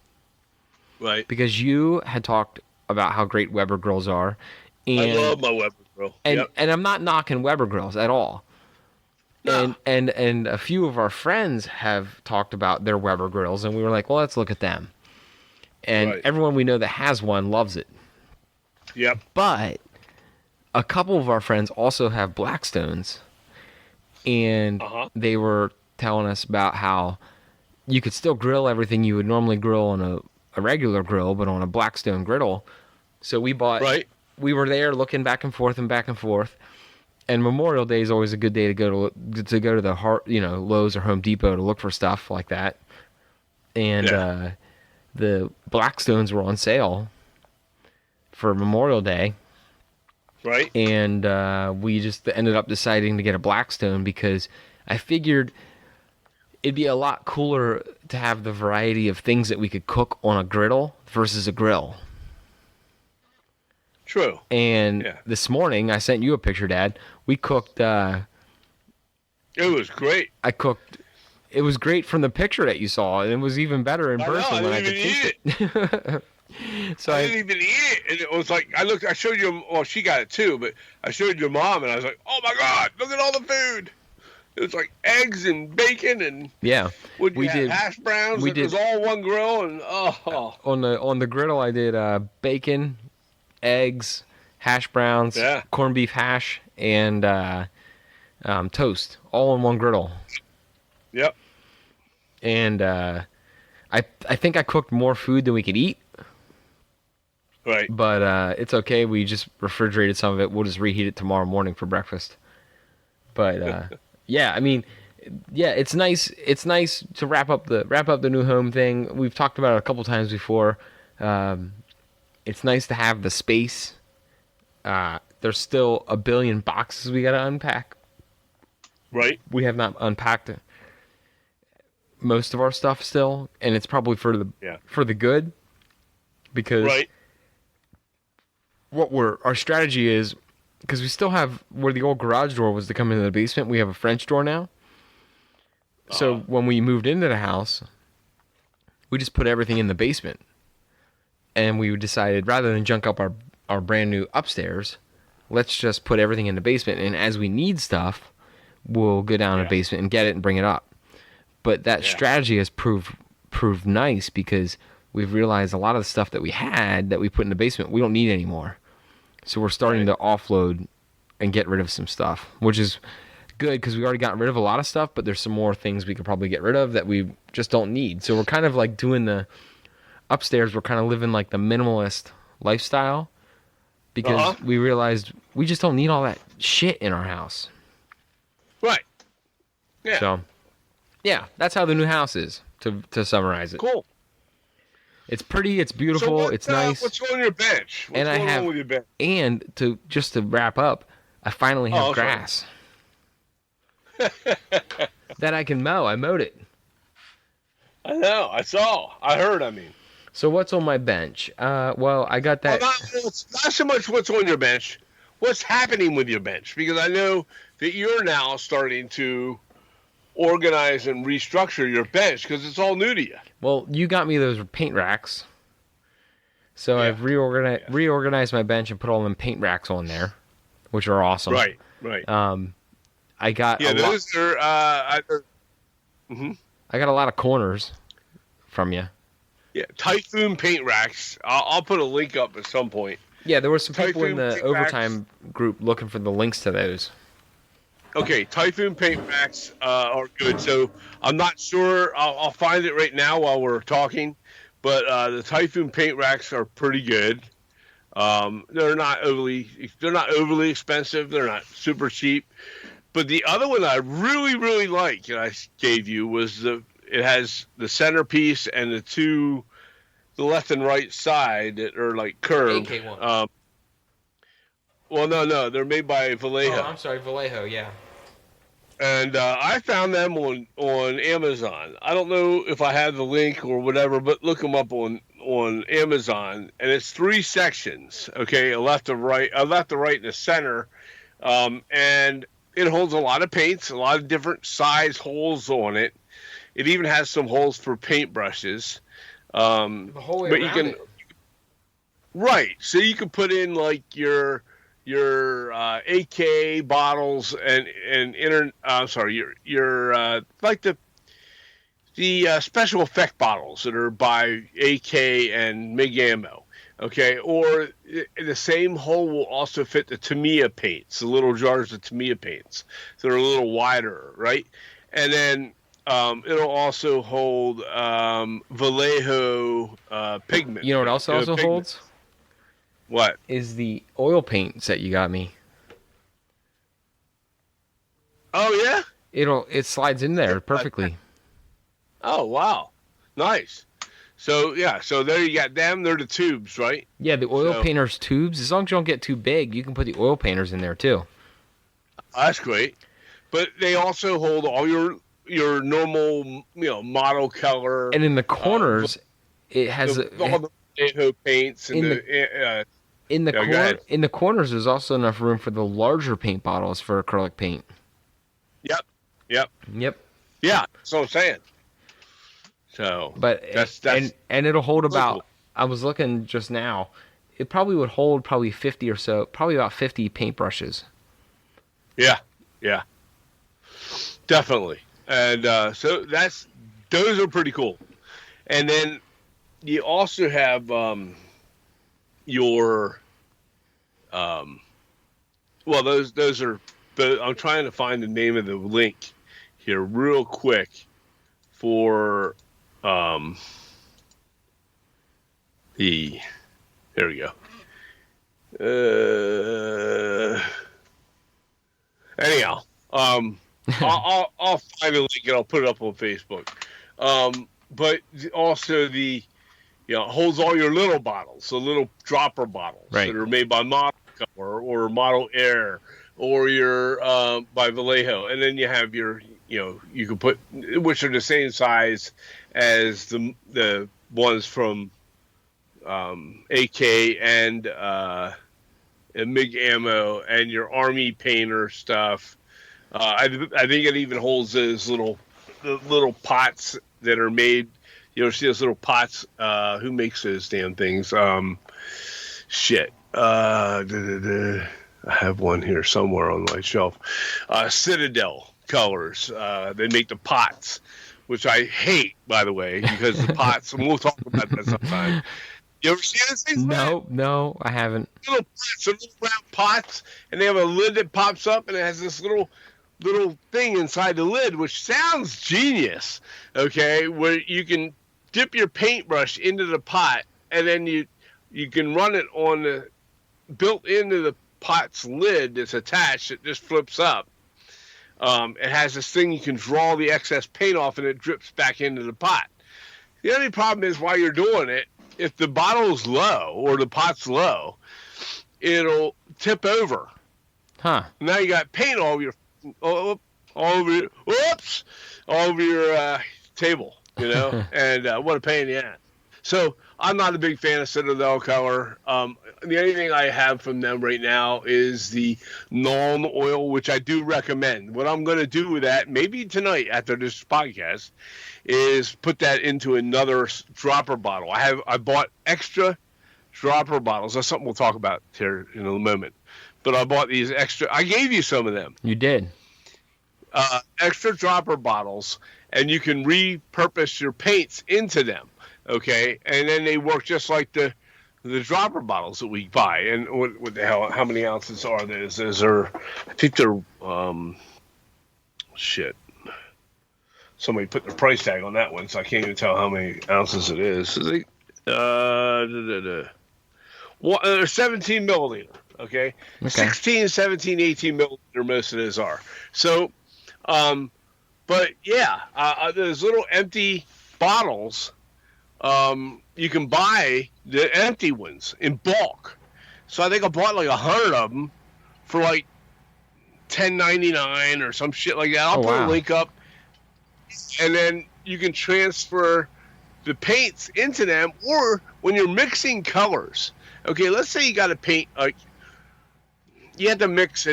Right. Because you had talked about how great Weber grills are. And, I love my Weber grill. And I'm not knocking Weber grills at all. No. And a few of our friends have talked about their Weber grills, and we were like, well, let's look at them. And everyone we know that has one loves it. Yep. But a couple of our friends also have Blackstones, and they were telling us about how you could still grill everything you would normally grill on a regular grill, but on a Blackstone griddle. So we bought. Right. We were there looking back and forth. And Memorial Day is always a good day to go to the Lowe's or Home Depot to look for stuff like that. And the Blackstones were on sale for Memorial Day. Right. And we just ended up deciding to get a Blackstone because I figured it'd be a lot cooler to have the variety of things that we could cook on a griddle versus a grill. True. And this morning, I sent you a picture, Dad. We cooked. It was great. It was great from the picture that you saw, and it was even better in person when I could taste it. So I didn't even eat it, and it was like I showed you. Well, she got it too, but I showed your mom, and I was like, "Oh my God, look at all the food!" It was like eggs and bacon and we did hash browns. It was all one grill, and on the griddle I did bacon, eggs, hash browns, corned beef hash, and toast, all on one griddle. Yep. And I think I cooked more food than we could eat. Right. But it's okay. We just refrigerated some of it. We'll just reheat it tomorrow morning for breakfast. But I mean, it's nice. It's nice to wrap up the new home thing. We've talked about it a couple times before. It's nice to have the space. There's still a billion boxes we got to unpack. Right. We have not unpacked most of our stuff still, and it's probably for the good. Because our strategy is, because we still have where the old garage door was to come into the basement, we have a French door now. So when we moved into the house, we just put everything in the basement. And we decided, rather than junk up our brand new upstairs, let's just put everything in the basement. And as we need stuff, we'll go down to the basement and get it and bring it up. But that strategy has proved nice because we've realized a lot of the stuff that we had that we put in the basement, we don't need anymore. So we're starting to offload and get rid of some stuff, which is good because we already got rid of a lot of stuff, but there's some more things we could probably get rid of that we just don't need. So we're kind of like doing the upstairs, we're kind of living like the minimalist lifestyle because we realized we just don't need all that shit in our house. Right. Yeah. So, that's how the new house is, to summarize it. Cool. It's pretty, it's beautiful, it's nice. What's on your bench? What's going on with your bench? And to wrap up, I finally have grass that I can mow. I mowed it. I know. I heard. So what's on my bench? Well, I got that. Well, not so much what's on your bench. What's happening with your bench? Because I know that you're now starting to organize and restructure your bench because it's all new to you. Well, you got me those paint racks. So I've reorganized my bench and put all them paint racks on there, which are awesome. Right. I got those are. I got a lot of corners from you. Yeah, Typhoon paint racks. I'll put a link up at some point. Yeah, there were some people in the overtime group looking for the links to those. Okay, Typhoon paint racks are good. So I'm not sure. I'll find it right now while we're talking. But the Typhoon paint racks are pretty good. They're not overly expensive. They're not super cheap. But the other one I really, really like, and I gave you, was it has the centerpiece and the left and right side that are like curved. Well, no, they're made by Vallejo. Oh, I'm sorry, Vallejo, yeah. And I found them on Amazon. I don't know if I have the link or whatever, but look them up on Amazon. And it's 3 sections, okay, a left, a right, and a center. And it holds a lot of paints, a lot of different size holes on it. It even has some holes for paintbrushes. The whole way around it. Right, so you can put in like your AK bottles and like the special effect bottles that are by AK and MIG ammo. Okay, or the same hole will also fit the Tamiya paints, the little jars of Tamiya paints. So they're a little wider, right? And then it'll also hold Vallejo pigment. You know what else also pigment. holds? What? Is the oil paints that you got me. Oh, yeah? It slides in there perfectly. Oh, wow. Nice. So, yeah, so there you got them. They're the tubes, right? Yeah, the oil painters tubes. As long as you don't get too big, you can put the oil painters in there too. That's great. But they also hold all your normal, model color. And in the corners, it has all the Vallejo paints and in the corners. There's also enough room for the larger paint bottles for acrylic paint. Yep. Yeah, that's what I'm saying. So, but that's and it'll hold about. cool. I was looking just now. It probably would hold 50 or so, probably about 50 paintbrushes. Yeah, definitely. And so those are pretty cool. And then you also have your well, those are. I'm trying to find the name of the link here real quick for there we go. Anyhow, I'll find a link and I'll put it up on Facebook. But also holds all your little bottles, the little dropper bottles that are made by Model Color or Model Air or your by Vallejo, and then you have your you can put, which are the same size as the ones from AK and MiG ammo and your Army painter stuff. I think it even holds those little pots that are made. See those little pots? Who makes those damn things? Shit. I have one here somewhere on my shelf. Citadel Colors. They make the pots, which I hate, by the way, because the pots, and we'll talk about that sometime. You ever see those things? No, I haven't. Little pots, little round pots, and they have a lid that pops up, and it has this little thing inside the lid, which sounds genius. Okay, where you can dip your paintbrush into the pot, and then you can run it on the built into the pot's lid that's attached. It just flips up. It has this thing you can draw the excess paint off, and it drips back into the pot. The only problem is while you're doing it, if the bottle's low or the pot's low, it'll tip over. Huh. Now you got paint all over your table, and what a pain in the ass. So I'm not a big fan of Citadel Color. The only thing I have from them right now is the Nuln oil, which I do recommend. What I'm going to do with that, maybe tonight after this podcast, is put that into another dropper bottle. I bought extra dropper bottles. That's something we'll talk about here in a moment. But I bought these extra. I gave you some of them. You did. Extra dropper bottles, and you can repurpose your paints into them. Okay, and then they work just like the dropper bottles that we buy. And what the hell? How many ounces are those? Those are, I think they're shit. Somebody put the price tag on that one, so I can't even tell how many ounces it is. So they, 17 milliliter. Okay, 16, 17, 18 milliliter. Most of those are. So, but yeah, those little empty bottles. You can buy the empty ones in bulk. So I think I bought like 100 of them for like $10.99 or some shit like that. I'll put a link up, and then you can transfer the paints into them. Or when you're mixing colors, okay, let's say you got to paint like you have to mix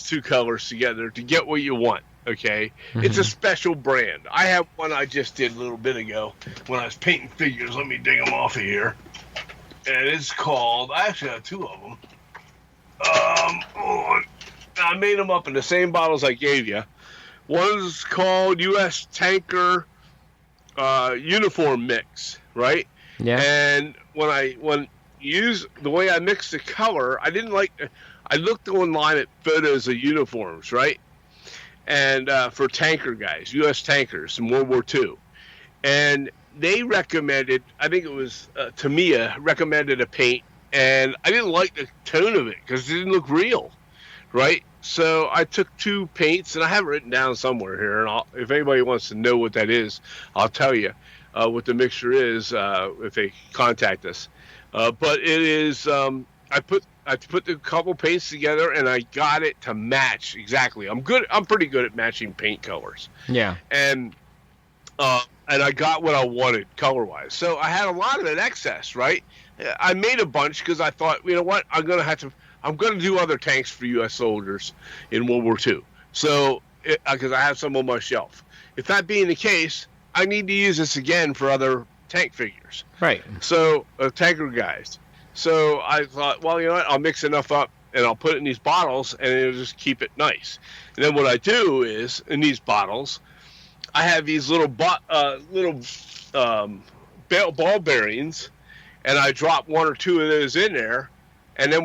two colors together to get what you want. Okay, It's a special brand. I have one I just did a little bit ago when I was painting figures. Let me dig them off of here. And it's called, I actually have two of them. Hold on. I made them up in the same bottles I gave you. One's called U.S. Tanker Uniform Mix, right? Yeah. And when use the way I mix the color. I didn't like. I looked online at photos of uniforms, right? And for tanker guys, U.S. tankers in World War II, and they recommended. I think it was Tamiya recommended a paint, and I didn't like the tone of it because it didn't look real, right? So I took 2 paints, and I have it written down somewhere here. And if anybody wants to know what that is, I'll tell you what the mixture is if they contact us. But it is. I put the couple paints together, and I got it to match exactly. I'm pretty good at matching paint colors. Yeah. And I got what I wanted color-wise. So I had a lot of it excess, right? I made a bunch because I thought, you know what, I'm going to do other tanks for U.S. soldiers in World War II. So, because I have some on my shelf. If that being the case, I need to use this again for other tank figures. Right. So, tanker guys. So I thought, well, you know what, I'll mix enough up and I'll put it in these bottles and it'll just keep it nice. And then what I do is, in these bottles, I have these little ball bearings, and I drop 1 or 2 of those in there, and then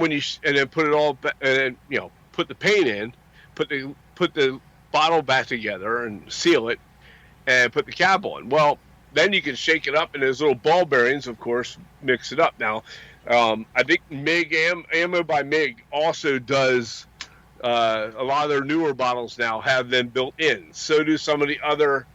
put it all, and then put the paint in, put the bottle back together and seal it, and put the cap on. Well, then you can shake it up, and those little ball bearings, of course, mix it up. Now, I think MiG Ammo by MiG also does. A lot of their newer bottles now have them built in. So do some of the other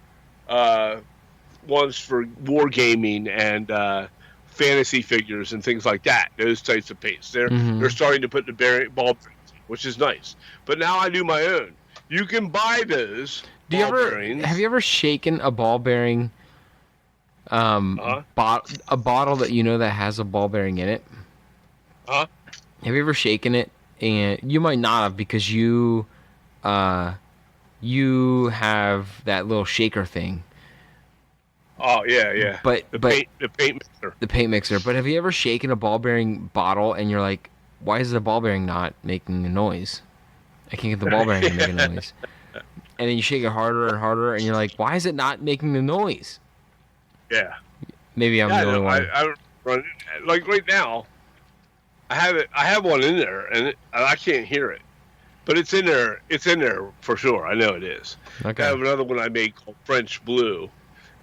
ones for wargaming and fantasy figures and things like that. Those types of paints. They're starting to put the ball bearings, which is nice. But now I do my own. You can buy those bearings. Have you ever shaken a ball bearing? A bottle that that has a ball bearing in it. Have you ever shaken it? And you might not have because you have that little shaker thing. Oh yeah. But the paint mixer. The paint mixer. But have you ever shaken a ball bearing bottle and you're like, why is the ball bearing not making a noise? I can't get the ball bearing to make a noise. And then you shake it harder and harder and you're like, why is it not making the noise? Yeah. Maybe I'm the only one. I run like right now. I have one in there, and I can't hear it, but it's in there. It's in there for sure. I know it is. Okay. I have another one I made called French Blue,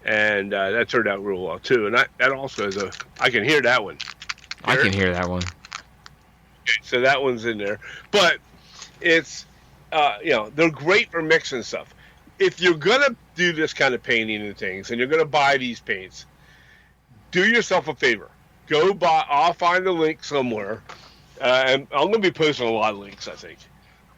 and that turned out real well too. And that also is I can hear that one. I can hear that one. Okay, so that one's in there, but it's they're great for mixing stuff. If you're gonna do this kind of painting and things, and you're gonna buy these paints, do yourself a favor. Go buy. I'll find the link somewhere, and I'm going to be posting a lot of links, I think.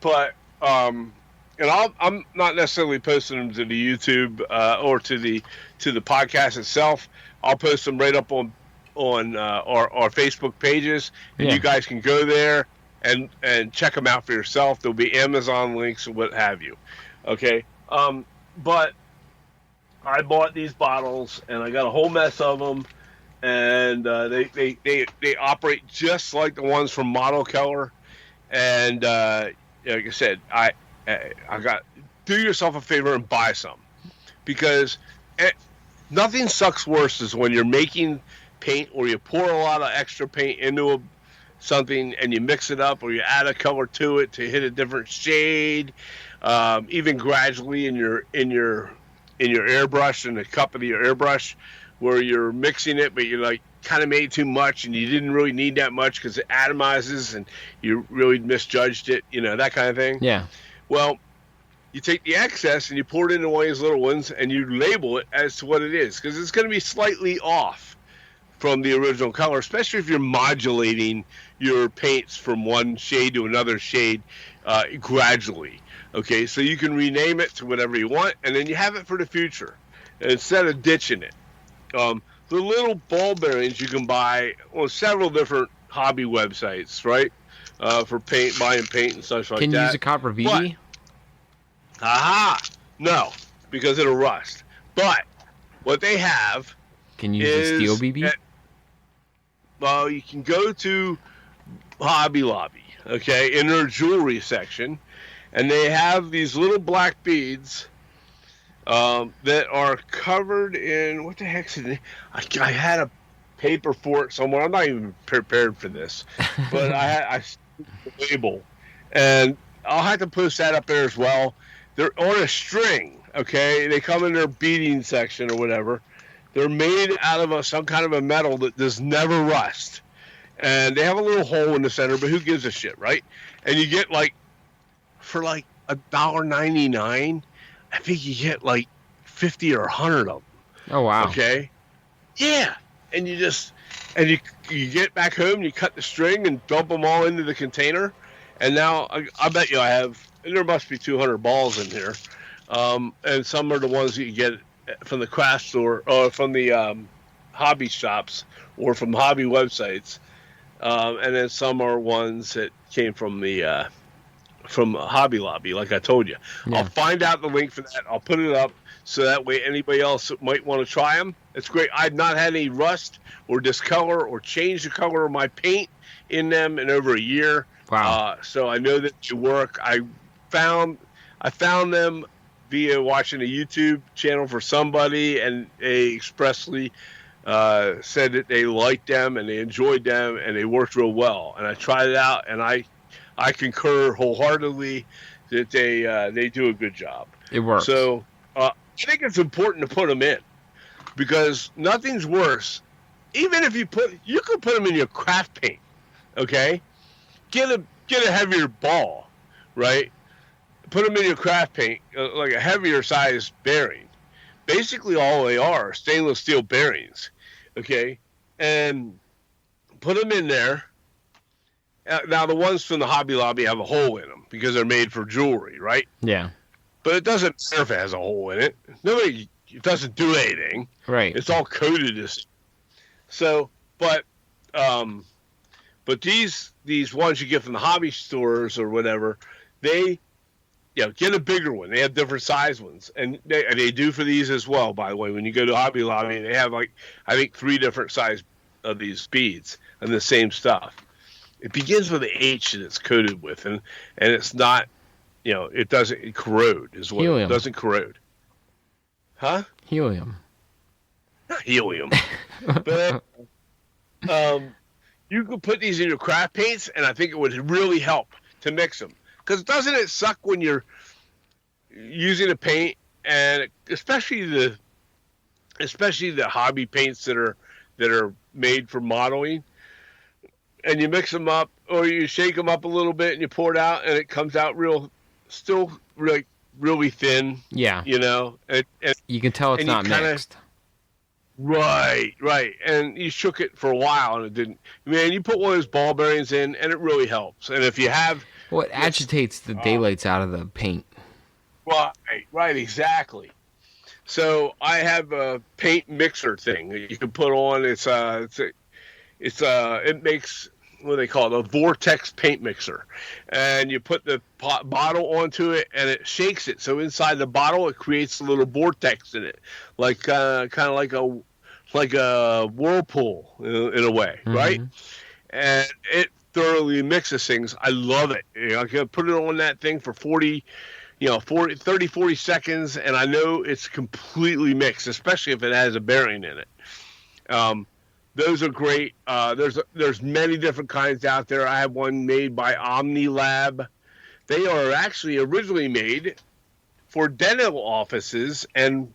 But I'm not necessarily posting them to the YouTube or to the podcast itself. I'll post them right up on our Facebook pages, and you guys can go there and check them out for yourself. There'll be Amazon links or what have you. Okay, but I bought these bottles, and I got a whole mess of them. And they operate just like the ones from Model Color, and like I said, I got do yourself a favor and buy some, because nothing sucks worse is when you're making paint or you pour a lot of extra paint into something and you mix it up or you add a color to it to hit a different shade, even gradually in your airbrush, in the cup of your airbrush, where you're mixing it, but you're like kind of made too much and you didn't really need that much because it atomizes and you really misjudged it, that kind of thing. Yeah. Well, you take the excess and you pour it into one of these little ones and you label it as to what it is, because it's going to be slightly off from the original color, especially if you're modulating your paints from one shade to another shade gradually. Okay, so you can rename it to whatever you want, and then you have it for the future instead of ditching it. The little ball bearings you can buy on several different hobby websites, right? For buying paint and such like that. Can you use a copper VD? No, because it'll rust. But what they have, can you use a steel BB? Well, you can go to Hobby Lobby, okay, in their jewelry section, and they have these little black beads that are covered in, what the heck's it? I had a paper for it somewhere. I'm not even prepared for this, but I the label, and I'll have to post that up there as well. They're on a string, okay? They come in their beading section or whatever. They're made out of some kind of a metal that does never rust, and they have a little hole in the center. But who gives a shit, right? And you get for $1.99, I think you get 50 or 100 of them. Oh wow. Okay. Yeah, and you get back home, you cut the string and dump them all into the container, and now I bet you there must be 200 balls in here, and some are the ones that you get from the craft store or from the hobby shops or from hobby websites, and then some are ones that came from the from Hobby Lobby, like I told you. Yeah. I'll find out the link for that. I'll put it up so that way anybody else that might want to try them. It's great. I've not had any rust or discolor or change the color of my paint in them in over a year. Wow. So I know that they work. I found them via watching a YouTube channel for somebody, and they expressly said that they liked them and they enjoyed them and they worked real well. And I tried it out, and I concur wholeheartedly that they do a good job. It works. So I think it's important to put them in, because nothing's worse. Even if you could put them in your craft paint, okay? Get a heavier ball, right? Put them in your craft paint, like a heavier size bearing. Basically, all they are stainless steel bearings, okay? And put them in there. Now, the ones from the Hobby Lobby have a hole in them because they're made for jewelry, right? Yeah. But it doesn't matter if it has a hole in it. It doesn't do anything. Right. It's all coated. So, but these ones you get from the hobby stores or whatever, they, get a bigger one. They have different size ones, and they do for these as well. By the way, when you go to Hobby Lobby, they have I think 3 different size of these beads and the same stuff. It begins with an H that it's coated with, and it's not, it doesn't corrode is what Helium. It doesn't corrode. Huh? Helium. Not helium. But you could put these in your craft paints, and I think it would really help to mix them. Because doesn't it suck when you're using a paint, and especially the hobby paints that are made for modeling, and you mix them up, or you shake them up a little bit and you pour it out, and it comes out still really thin. Yeah. And you can tell it's not mixed. Right. And you shook it for a while and it didn't. Man, you put one of those ball bearings in and it really helps. And if you have... Well, it agitates the daylights out of the paint. Right, exactly. So I have a paint mixer thing that you can put on. It makes, what do they call it, a vortex paint mixer, and you put the bottle onto it, and it shakes it. So inside the bottle, it creates a little vortex in it, like kind of like a whirlpool in a way, mm-hmm. Right? And it thoroughly mixes things. I love it. I can put it on that thing for 40 seconds, and I know it's completely mixed, especially if it has a bearing in it. Those are great. There's many different kinds out there. I have one made by OmniLab. They are actually originally made for dental offices and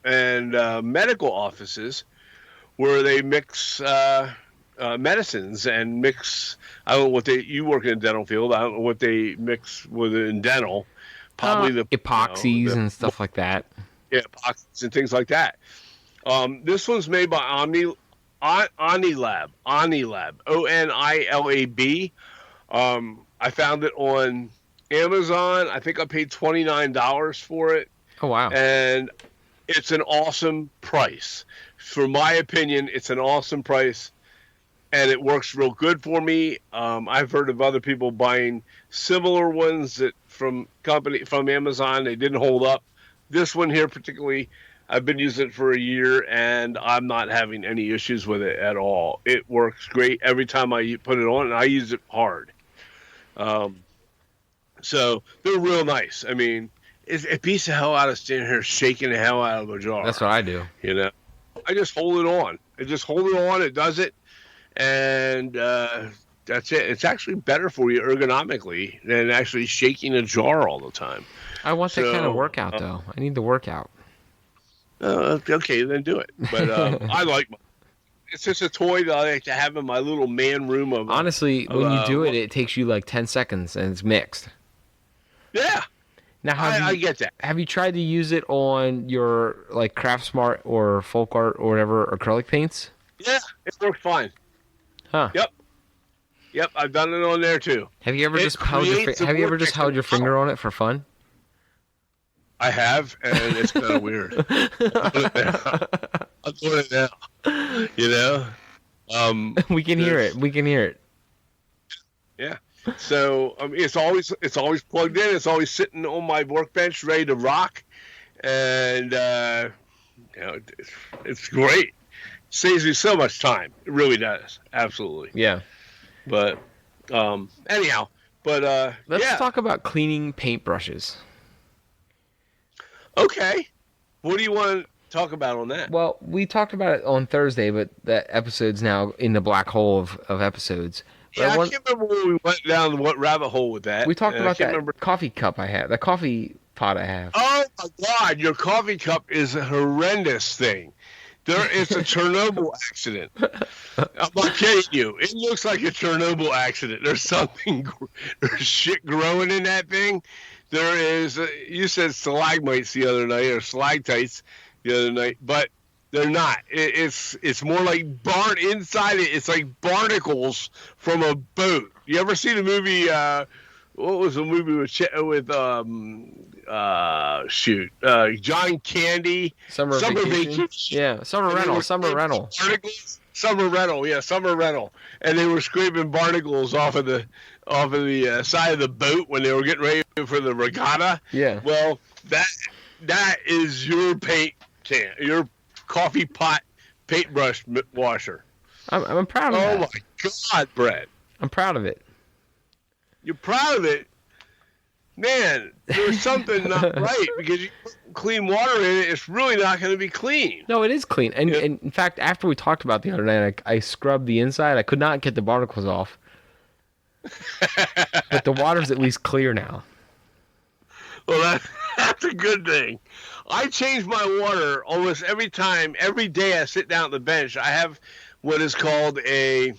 medical offices, where they mix medicines and mix. I don't know what you work in the dental field. I don't know what they mix with in dental. Probably the epoxies and stuff like that. Yeah, epoxies and things like that. This one's made by OmniLab, ONILAB. I found it on Amazon. I think I paid $29 for it. Oh, wow. And it's an awesome price. For my opinion, it's an awesome price, and it works real good for me. I've heard of other people buying similar ones from Amazon. They didn't hold up. This one here particularly, I've been using it for a year, and I'm not having any issues with it at all. It works great every time I put it on, and I use it hard. So they're real nice. I mean, it beats the hell out of standing here shaking the hell out of a jar. That's what I do. I just hold it on. I just hold it on. It does it, and that's it. It's actually better for you ergonomically than actually shaking a jar all the time. I want that kind of workout, though. I need the workout. Okay, then do it. But I like. It's just a toy that I like to have in my little man room. Honestly, when you do it, it takes you like 10 seconds, and it's mixed. Yeah. Now, I get that. Have you tried to use it on your like Craftsmart or Folk Art or whatever acrylic paints? Yeah, it works fine. Huh? Yep, I've done it on there too. Have you ever just held your finger on it for fun? I have, and it's kind of weird. I'm doing it now. You know, we can hear it. We can hear it. Yeah. So it's always plugged in. It's always sitting on my workbench, ready to rock, and it's great. Saves me so much time. It really does. Absolutely. Yeah. But anyhow, let's talk about cleaning paintbrushes. Okay. What do you want to talk about on that? Well, we talked about it on Thursday, but that episode's now in the black hole of episodes. But I can't remember when we went down what rabbit hole with that. We talked about that coffee cup I have, the coffee pot I have. Oh my God, your coffee cup is a horrendous thing. It's a Chernobyl accident. I'm not kidding you. It looks like a Chernobyl accident. There's shit growing in that thing. There is. You said stalagmites the other night, or stalactites the other night, but they're not. It's more like inside it. It's like barnacles from a boat. You ever see the movie? What was the movie with John Candy? Summer Vacation. Yeah, Summer Rental. Summer Rental. Yeah, Summer Rental. And they were scraping barnacles off of the side of the boat when they were getting ready for the regatta. Yeah. Well, that is your paint can, your coffee pot paintbrush washer. I'm proud of that. Oh my God, Brett. I'm proud of it. You're proud of it? Man, there's something not right because you put clean water in it, it's really not going to be clean. No, it is clean. And in fact, after we talked about the other night, I scrubbed the inside. I could not get the barnacles off. But the water's at least clear now. Well, that's a good thing. I change my water almost every day I sit down at the bench. I have what is called a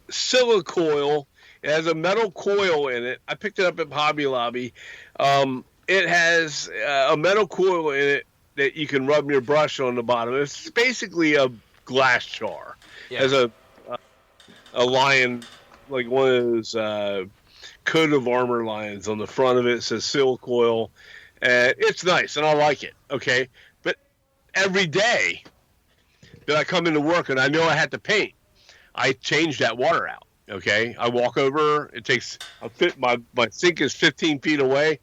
silicoil. It has a metal coil in it. I picked it up at Hobby Lobby. It has a metal coil in it that you can rub your brush on the bottom. It's basically a glass jar. Yeah. It has a lion, like one of those coat of armor lions on the front of it. It says silicoil. It's nice, and I like it, okay? But every day that I come into work and I know I had to paint, I change that water out. Okay, I walk over. My sink is 15 feet away.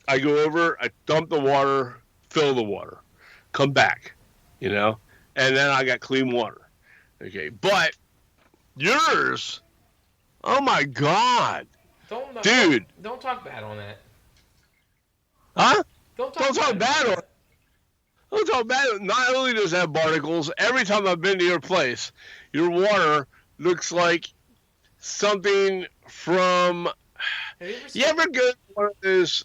I go over. I dump the water, fill the water, come back, and then I got clean water. Okay, but yours, oh my God, dude! Don't talk bad on that. Huh? Don't talk bad on it. Don't talk bad. Not only does it have barnacles, every time I've been to your place, your water looks like something from. You ever go to one of those?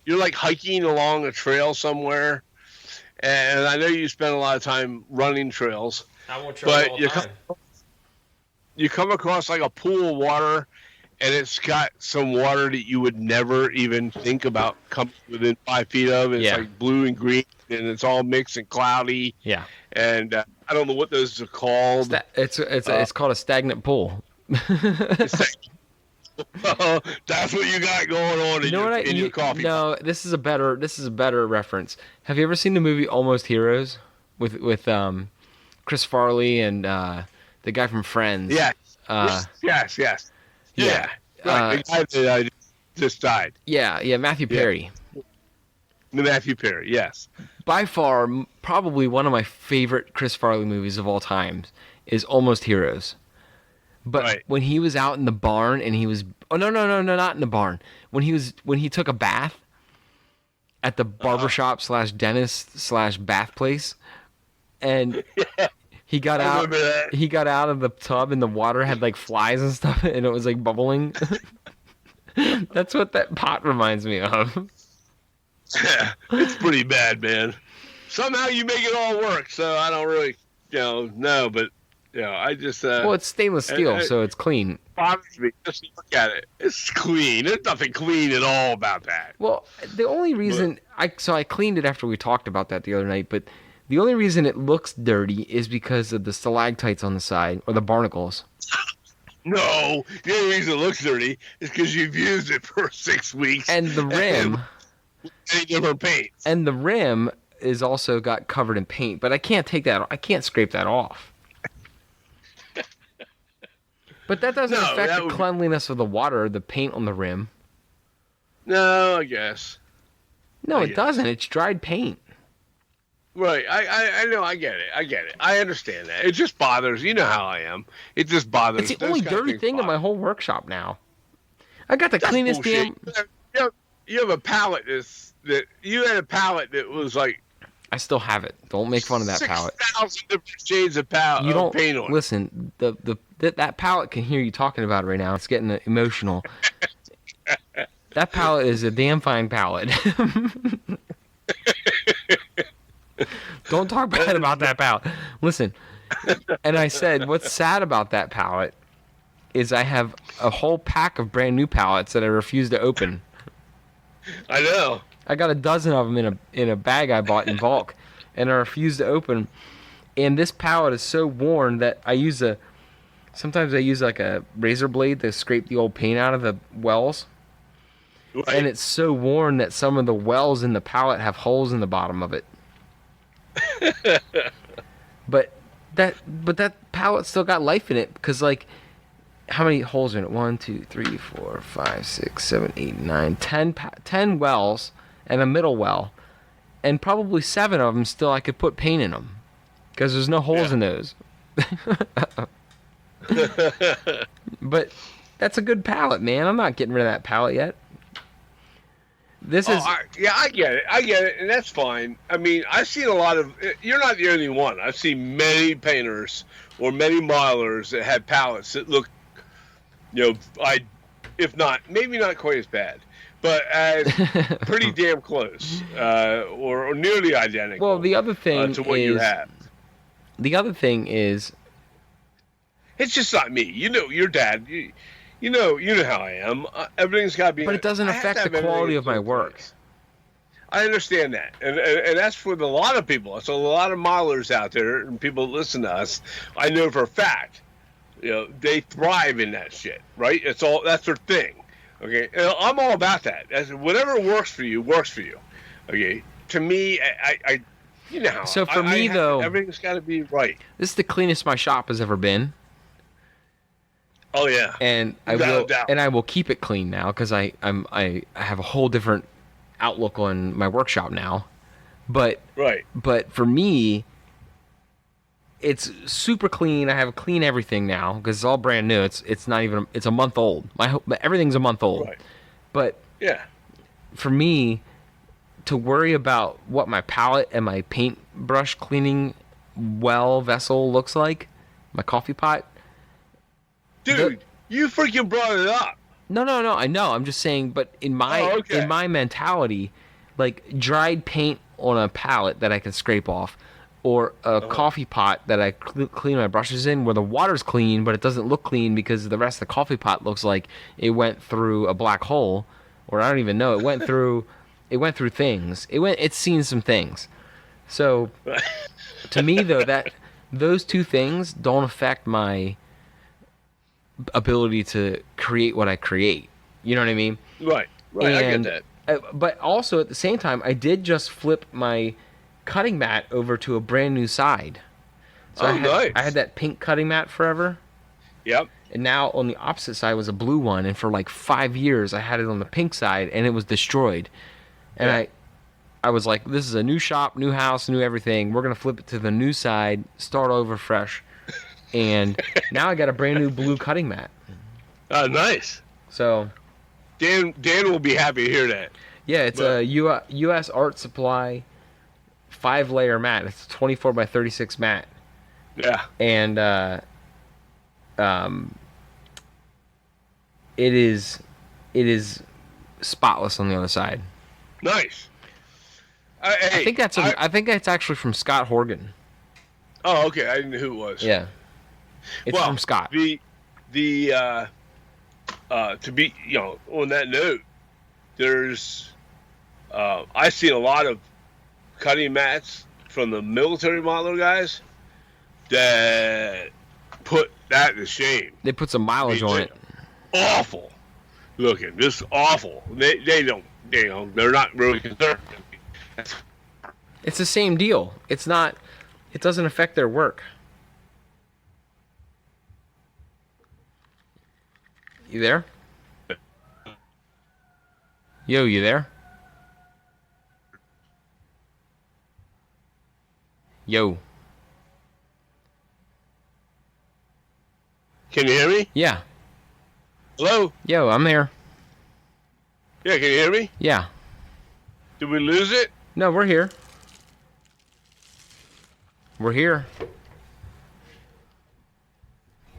You're like hiking along a trail somewhere, and I know you spend a lot of time running trails. I won't trail all the time. You come across like a pool of water, and it's got some water that you would never even think about coming within 5 feet of. It's like blue and green, and it's all mixed and cloudy. Yeah. And I don't know what those are called. It's called a stagnant pool. That's what you got going on in your coffee. No, this is a better reference. Have you ever seen the movie Almost Heroes with Chris Farley and the guy from Friends? Yes. Yes. Yeah. Right. The guy that just died. Yeah, Matthew Perry. Matthew Perry, yes. By far, probably one of my favorite Chris Farley movies of all time is Almost Heroes. But when he was out in the barn and he was... Oh, no, not in the barn. When he took a bath at the barbershop slash dentist slash bath place, and he got out. He got out of the tub, and the water had like flies and stuff, and it was like bubbling. That's what that pot reminds me of. It's pretty bad, man. Somehow you make it all work, so I don't really, know, but I just. Well, it's stainless steel, so it's clean. Bothers me. Just look at it. It's clean. There's nothing clean at all about that. Well, the only reason I cleaned it after we talked about that the other night, but the only reason it looks dirty is because of the stalactites on the side or the barnacles. No, the only reason it looks dirty is because you've used it for 6 weeks. And the rim. Any different paints. And the rim is also got covered in paint, but I can't scrape that off. But that doesn't affect the cleanliness of the water, the paint on the rim. No, I guess. No, it doesn't. It's dried paint. Right. I know. I get it. I understand that. It just bothers. You know how I am. It just bothers. It's the only dirty thing in my whole workshop now. I got the cleanest damn... You have a palette that you had a palette that was like... I still have it. Don't make fun of that palette. 6,000 different shades of paint on it. Listen, that palette can hear you talking about it right now. It's getting emotional. That palette is a damn fine palette. Don't talk bad about that palette. Listen, and I said, what's sad about that palette is I have a whole pack of brand new palettes that I refuse to open. I know. I got a dozen of them in a bag I bought in bulk, and I refuse to open. And this palette is so worn that sometimes I use like a razor blade to scrape the old paint out of the wells. Right. And it's so worn that some of the wells in the palette have holes in the bottom of it. But that palette still got life in it because like. How many holes are in it? 1, 2, 3, 4, 5, 6, 7, 8, 9, 10 wells and a middle well. And probably 7 of them still I could put paint in them. Because there's no holes in those. But that's a good palette, man. I'm not getting rid of that palette yet. I get it, and that's fine. I mean, I've seen a lot of... You're not the only one. I've seen many painters or many modelers that had palettes that look... if not, maybe not quite as bad, but as pretty damn close, or nearly identical. Well, the other thing to what you have. The other thing is, it's just not me. Your dad. You know how I am. Everything's got to be. But it doesn't affect the quality of my work. I understand that, and that's for a lot of people. So a lot of modelers out there and people that listen to us. I know for a fact. They thrive in that shit, right? That's their thing. Okay, and I'm all about that. Whatever works for you, works for you. Okay, to me, I how. So for me though, everything's got to be right. This is the cleanest my shop has ever been. Oh yeah, and I will keep it clean now because I have a whole different outlook on my workshop now. But for me. It's super clean. I have clean everything now because it's all brand new. It's not even. It's a month old. Everything's a month old. Right. But for me, to worry about what my palette and my paintbrush cleaning vessel looks like, my coffee pot. Dude, you freaking brought it up. No. I know. I'm just saying. But in my mentality, like dried paint on a palette that I can scrape off. Or a coffee pot that I clean my brushes in where the water's clean, but it doesn't look clean because the rest of the coffee pot looks like it went through a black hole, or I don't even know. It went through things. It's seen some things. So to me though, that those two things don't affect my ability to create what I create. You know what I mean? Right. I get that. But also at the same time, I did just flip my cutting mat over to a brand new side. So nice. I had that pink cutting mat forever. Yep. And now on the opposite side was a blue one, and for like 5 years I had it on the pink side and it was destroyed. And I was like, this is a new shop, new house, new everything. We're gonna flip it to the new side, start over fresh. And now I got a brand new blue cutting mat. Oh, nice. So Dan will be happy to hear that. Yeah, it's a U.S. Art Supply 5-layer mat. It's a 24 by 36 mat. Yeah. And it is spotless on the other side. Nice. I think that's actually from Scott Horgan. Oh, okay. I didn't know who it was. Yeah. It's from Scott. To be on that note, there's I see a lot of cutting mats from the military modeler guys that put that to shame. They put some mileage on it. Awful looking, just awful. They're not really concerned. It's the same deal. It doesn't affect their work. You there? Yo, you there? Yo. Can you hear me? Yeah. Hello? Yo, I'm there. Yeah, can you hear me? Yeah. Did we lose it? No, we're here. We're here.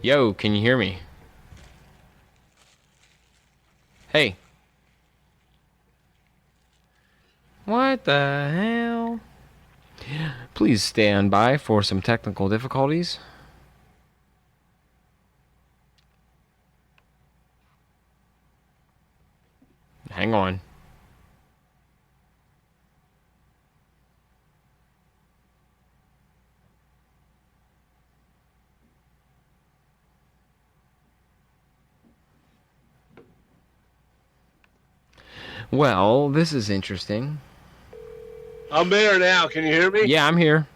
Yo, can you hear me? Hey. What the hell? Please stand by for some technical difficulties. Hang on. Well, this is interesting. I'm there now. Can you hear me? Yeah, I'm here.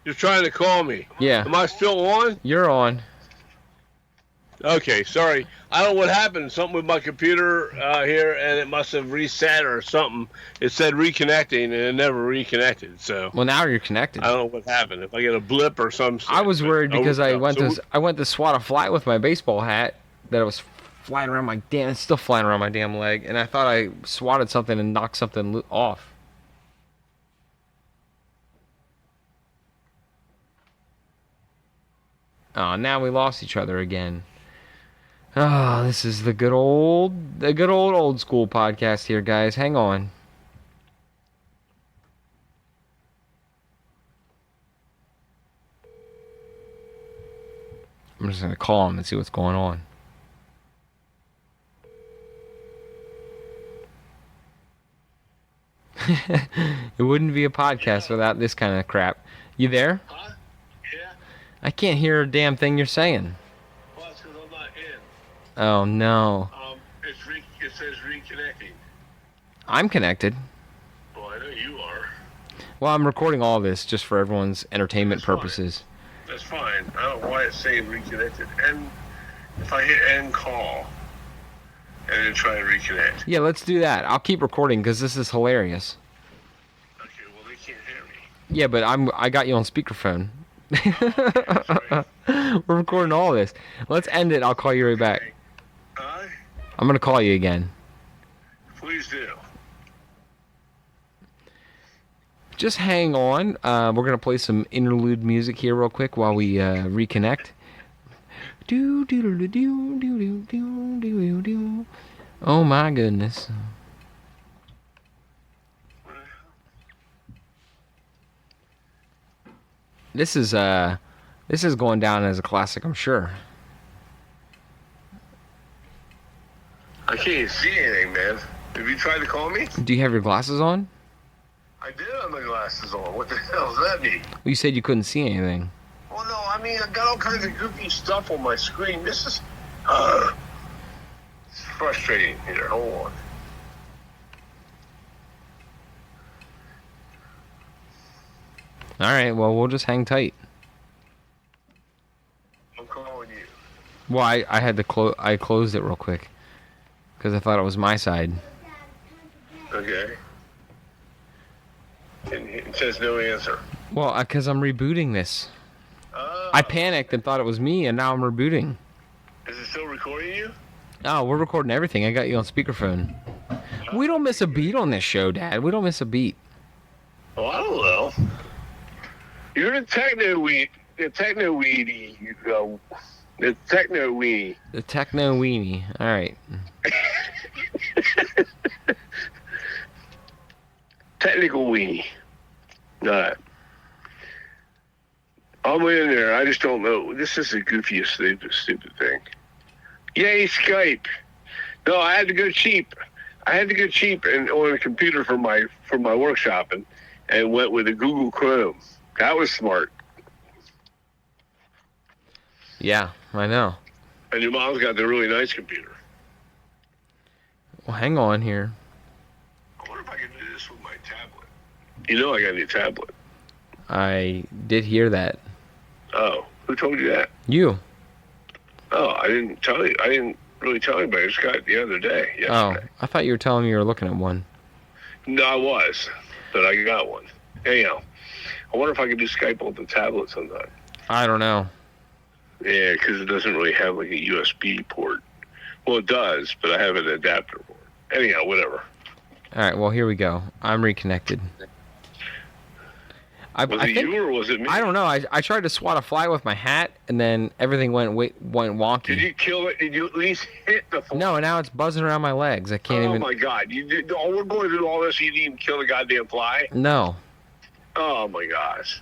You're trying to call me. Yeah. Am I still on? You're on. Okay, sorry. I don't know what happened. Something with my computer here, and it must have reset or something. It said reconnecting, and it never reconnected. So. Well, now you're connected. I don't know what happened. If I get a blip or some. I was worried because I went to swat a fly with my baseball hat that was flying around my damn. It's still flying around my damn leg, and I thought I swatted something and knocked something off. Oh, now we lost each other again. Oh, this is the good old school podcast here, guys. Hang on. I'm just gonna call him and see what's going on. It wouldn't be a podcast without this kind of crap. You there? Huh? Yeah. I can't hear a damn thing you're saying. Well, it's because I'm not in. Oh no. It says reconnecting. I'm connected. Well, I know you are. Well, I'm recording all this just for everyone's entertainment purposes. That's fine. I don't know why it's saying reconnected. And if I hit end call and then try and reconnect. Yeah, let's do that. I'll keep recording because this is hilarious. Okay, well they can't hear me. Yeah, but I got you on speakerphone. Okay, We're recording all this. Let's end it. I'll call you right back. I'm gonna call you again. Please do. Just hang on. We're gonna play some interlude music here real quick while we reconnect. Do do do do do do do do do. Oh my goodness. This is going down as a classic, I'm sure. I can't see anything, man. Have you tried to call me? Do you have your glasses on? I did have my glasses on. What the hell does that mean? Well, you said you couldn't see anything. Well, no, I mean, I got all kinds of goofy stuff on my screen. This is... it's frustrating here. Hold on. All right, well, we'll just hang tight. I'm calling you. Well, I had to I closed it real quick because I thought it was my side. Okay. And it says no answer. Well, because I'm rebooting this. Oh. I panicked and thought it was me, and now I'm rebooting. Is it still recording you? Oh, we're recording everything. I got you on speakerphone. We don't miss a beat on this show, Dad. We don't miss a beat. Oh, I don't know. You're the techno weenie. The techno weenie. The techno weenie. All right. Technical weenie. All right. I'm in there. I just don't know. This is the goofiest, stupid thing. Yay, Skype. No, I had to go cheap. And on a computer for my workshop and went with a Google Chrome. That was smart. Yeah, I know. And your mom's got the really nice computer. Well, hang on here. I wonder if I can do this with my tablet. You know I got a new tablet. I did hear that. Oh, who told you that? You. Oh, I didn't tell you. I didn't really tell anybody. I just got it the other day. Oh, Yesterday. I thought you were telling me you were looking at one. No, I was, but I got one. Anyhow, I wonder if I could do Skype on the tablet sometime. I don't know. Yeah, because it doesn't really have like a USB port. Well, it does, but I have an adapter for it. Anyhow, whatever. All right, well, here we go. I'm reconnected. Was it you or was it me? I don't know. I tried to swat a fly with my hat, and then everything went wonky. Did you kill it? Did you at least hit the fly? No, and now it's buzzing around my legs. I can't even... Oh, my God. We're going through all this, you didn't even kill the goddamn fly? No. Oh, my gosh.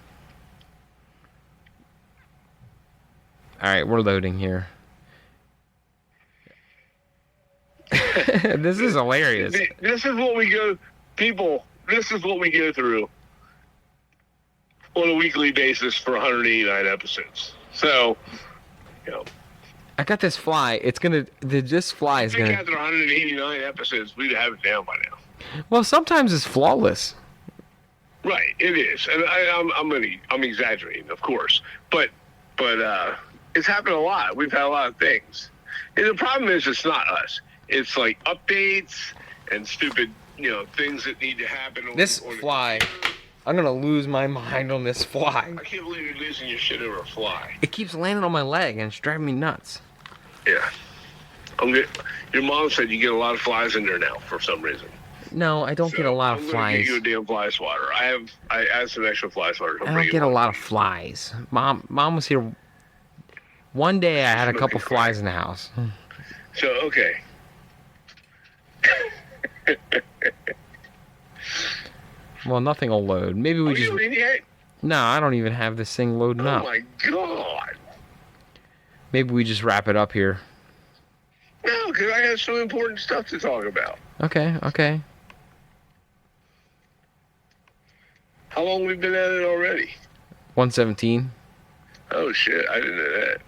All right, we're loading here. This is hilarious. This is what we go... People, this is what we go through on a weekly basis for 189 episodes. So, you know... I got this fly. It's gonna... This fly is I think gonna... after 189 episodes, we'd have it down by now. Well, sometimes it's flawless. Right, it is, and I'm exaggerating, of course, but it's happened a lot. We've had a lot of things, and the problem is it's not us. It's like updates and stupid, things that need to happen. This fly, I'm gonna lose my mind on this fly. I can't believe you're losing your shit over a fly. It keeps landing on my leg and it's driving me nuts. Yeah, your mom said you get a lot of flies in there now for some reason. No, I don't get a lot of I'm flies. Get you a damn fly swatter. I add some extra fly swatters. I don't get a lot of flies. Mom was here. One day I had a couple flies in the house. So, okay. Well, nothing will load. Maybe we just... You in yet? No, I don't even have this thing loading up. Oh my God. Maybe we just wrap it up here. No, because I have some important stuff to talk about. Okay. How long we've been at it already? 117. Oh, shit. I didn't know that.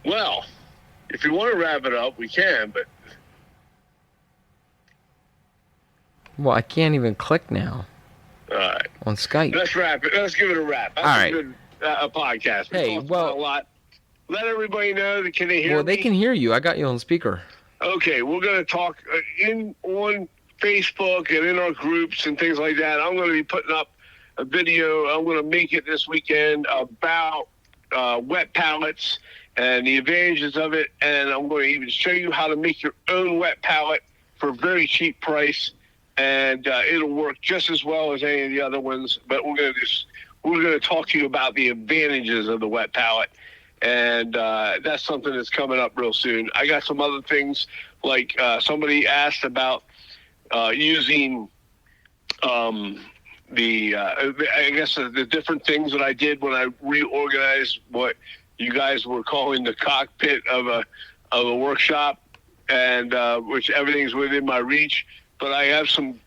Well, if you want to wrap it up, we can, but... Well, I can't even click now. All right. On Skype. Let's wrap it. Let's give it a wrap. That's all right. A good podcast. Hey, well... a lot. Let everybody know that can they hear me? Well, they can hear you. I got you on speaker. Okay, we're going to talk on Facebook and in our groups and things like that. I'm going to be putting up a video. I'm going to make it this weekend about wet pallets and the advantages of it. And I'm going to even show you how to make your own wet pallet for a very cheap price. And it'll work just as well as any of the other ones. But we're going to talk to you about the advantages of the wet pallet. And that's something that's coming up real soon. I got some other things, like somebody asked about using the different things that I did when I reorganized what you guys were calling the cockpit of a workshop, and which everything's within my reach. But I have some,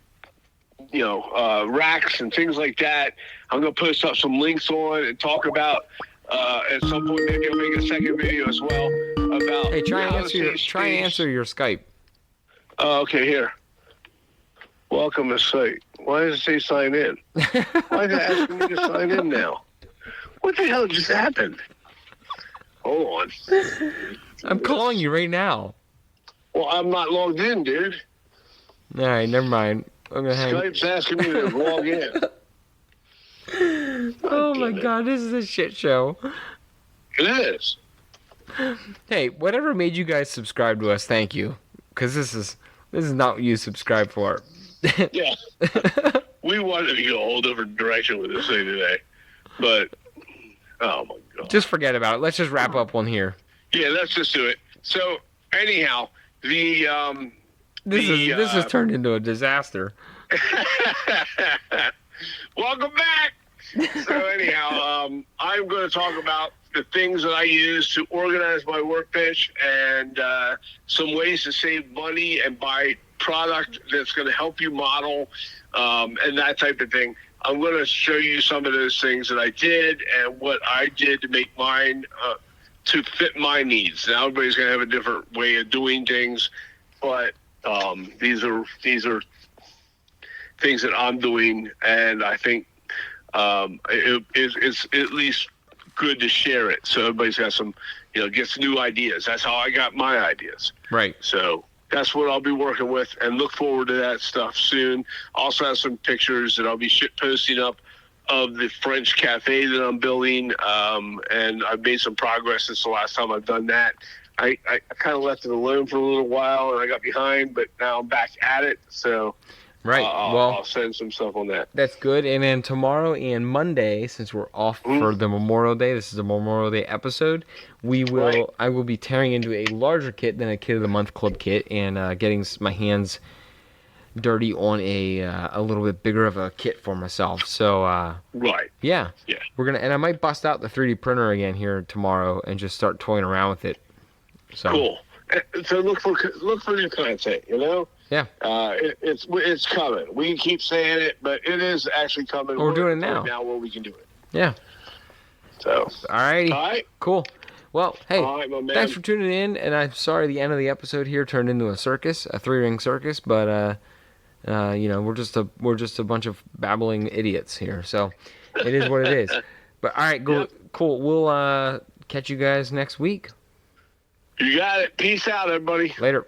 racks and things like that. I'm going to post up some links on and talk about. At some point, maybe I'll make a second video as well about. Hey, try and answer your Skype. Okay, here. Welcome to site. Why does it say sign in? Why is it asking me to sign in now? What the hell just happened? Hold on. I'm calling you right now. Well, I'm not logged in, dude. All right, never mind. I'm gonna hang. Skype's asking me to log in. Oh my God, this is a shit show. It is. Hey, whatever made you guys subscribe to us, thank you. Because this is This is not what you subscribe for. Yeah. We wanted to go a whole different direction with this thing today. But, oh my God. Just forget about it. Let's just wrap up one here. Yeah, let's just do it. So, anyhow, this has turned into a disaster. Welcome back. So anyhow, I'm going to talk about the things that I use to organize my workbench and some ways to save money and buy product that's going to help you model and that type of thing. I'm going to show you some of those things that I did and what I did to make mine to fit my needs. Now everybody's going to have a different way of doing things, but these are things that I'm doing, and I think it's at least good to share it so everybody's got some, gets new ideas. That's how I got my ideas. Right. So that's what I'll be working with, and look forward to that stuff soon. Also have some pictures that I'll be posting up of the French cafe that I'm building, and I've made some progress since the last time I've done that. I kind of left it alone for a little while, and I got behind, but now I'm back at it. So right. I'll send some stuff on that. That's good. And then tomorrow and Monday, since we're off for the Memorial Day, this is a Memorial Day episode. I will be tearing into a larger kit than a Kit of the Month Club kit, and getting my hands dirty on a little bit bigger of a kit for myself. So right. Yeah. We're and I might bust out the 3D printer again here tomorrow and just start toying around with it. So cool. So look for new content. Yeah. It's coming. We keep saying it, but it is actually coming. We're doing it now. Now where we can do it. Yeah. So. Alrighty. All right. Cool. Well, hey, all right, my man. Thanks for tuning in, and I'm sorry the end of the episode here turned into a circus, a 3-ring circus, but we're just a bunch of babbling idiots here, so it is what it is. But all right, cool. We'll catch you guys next week. You got it. Peace out, everybody. Later.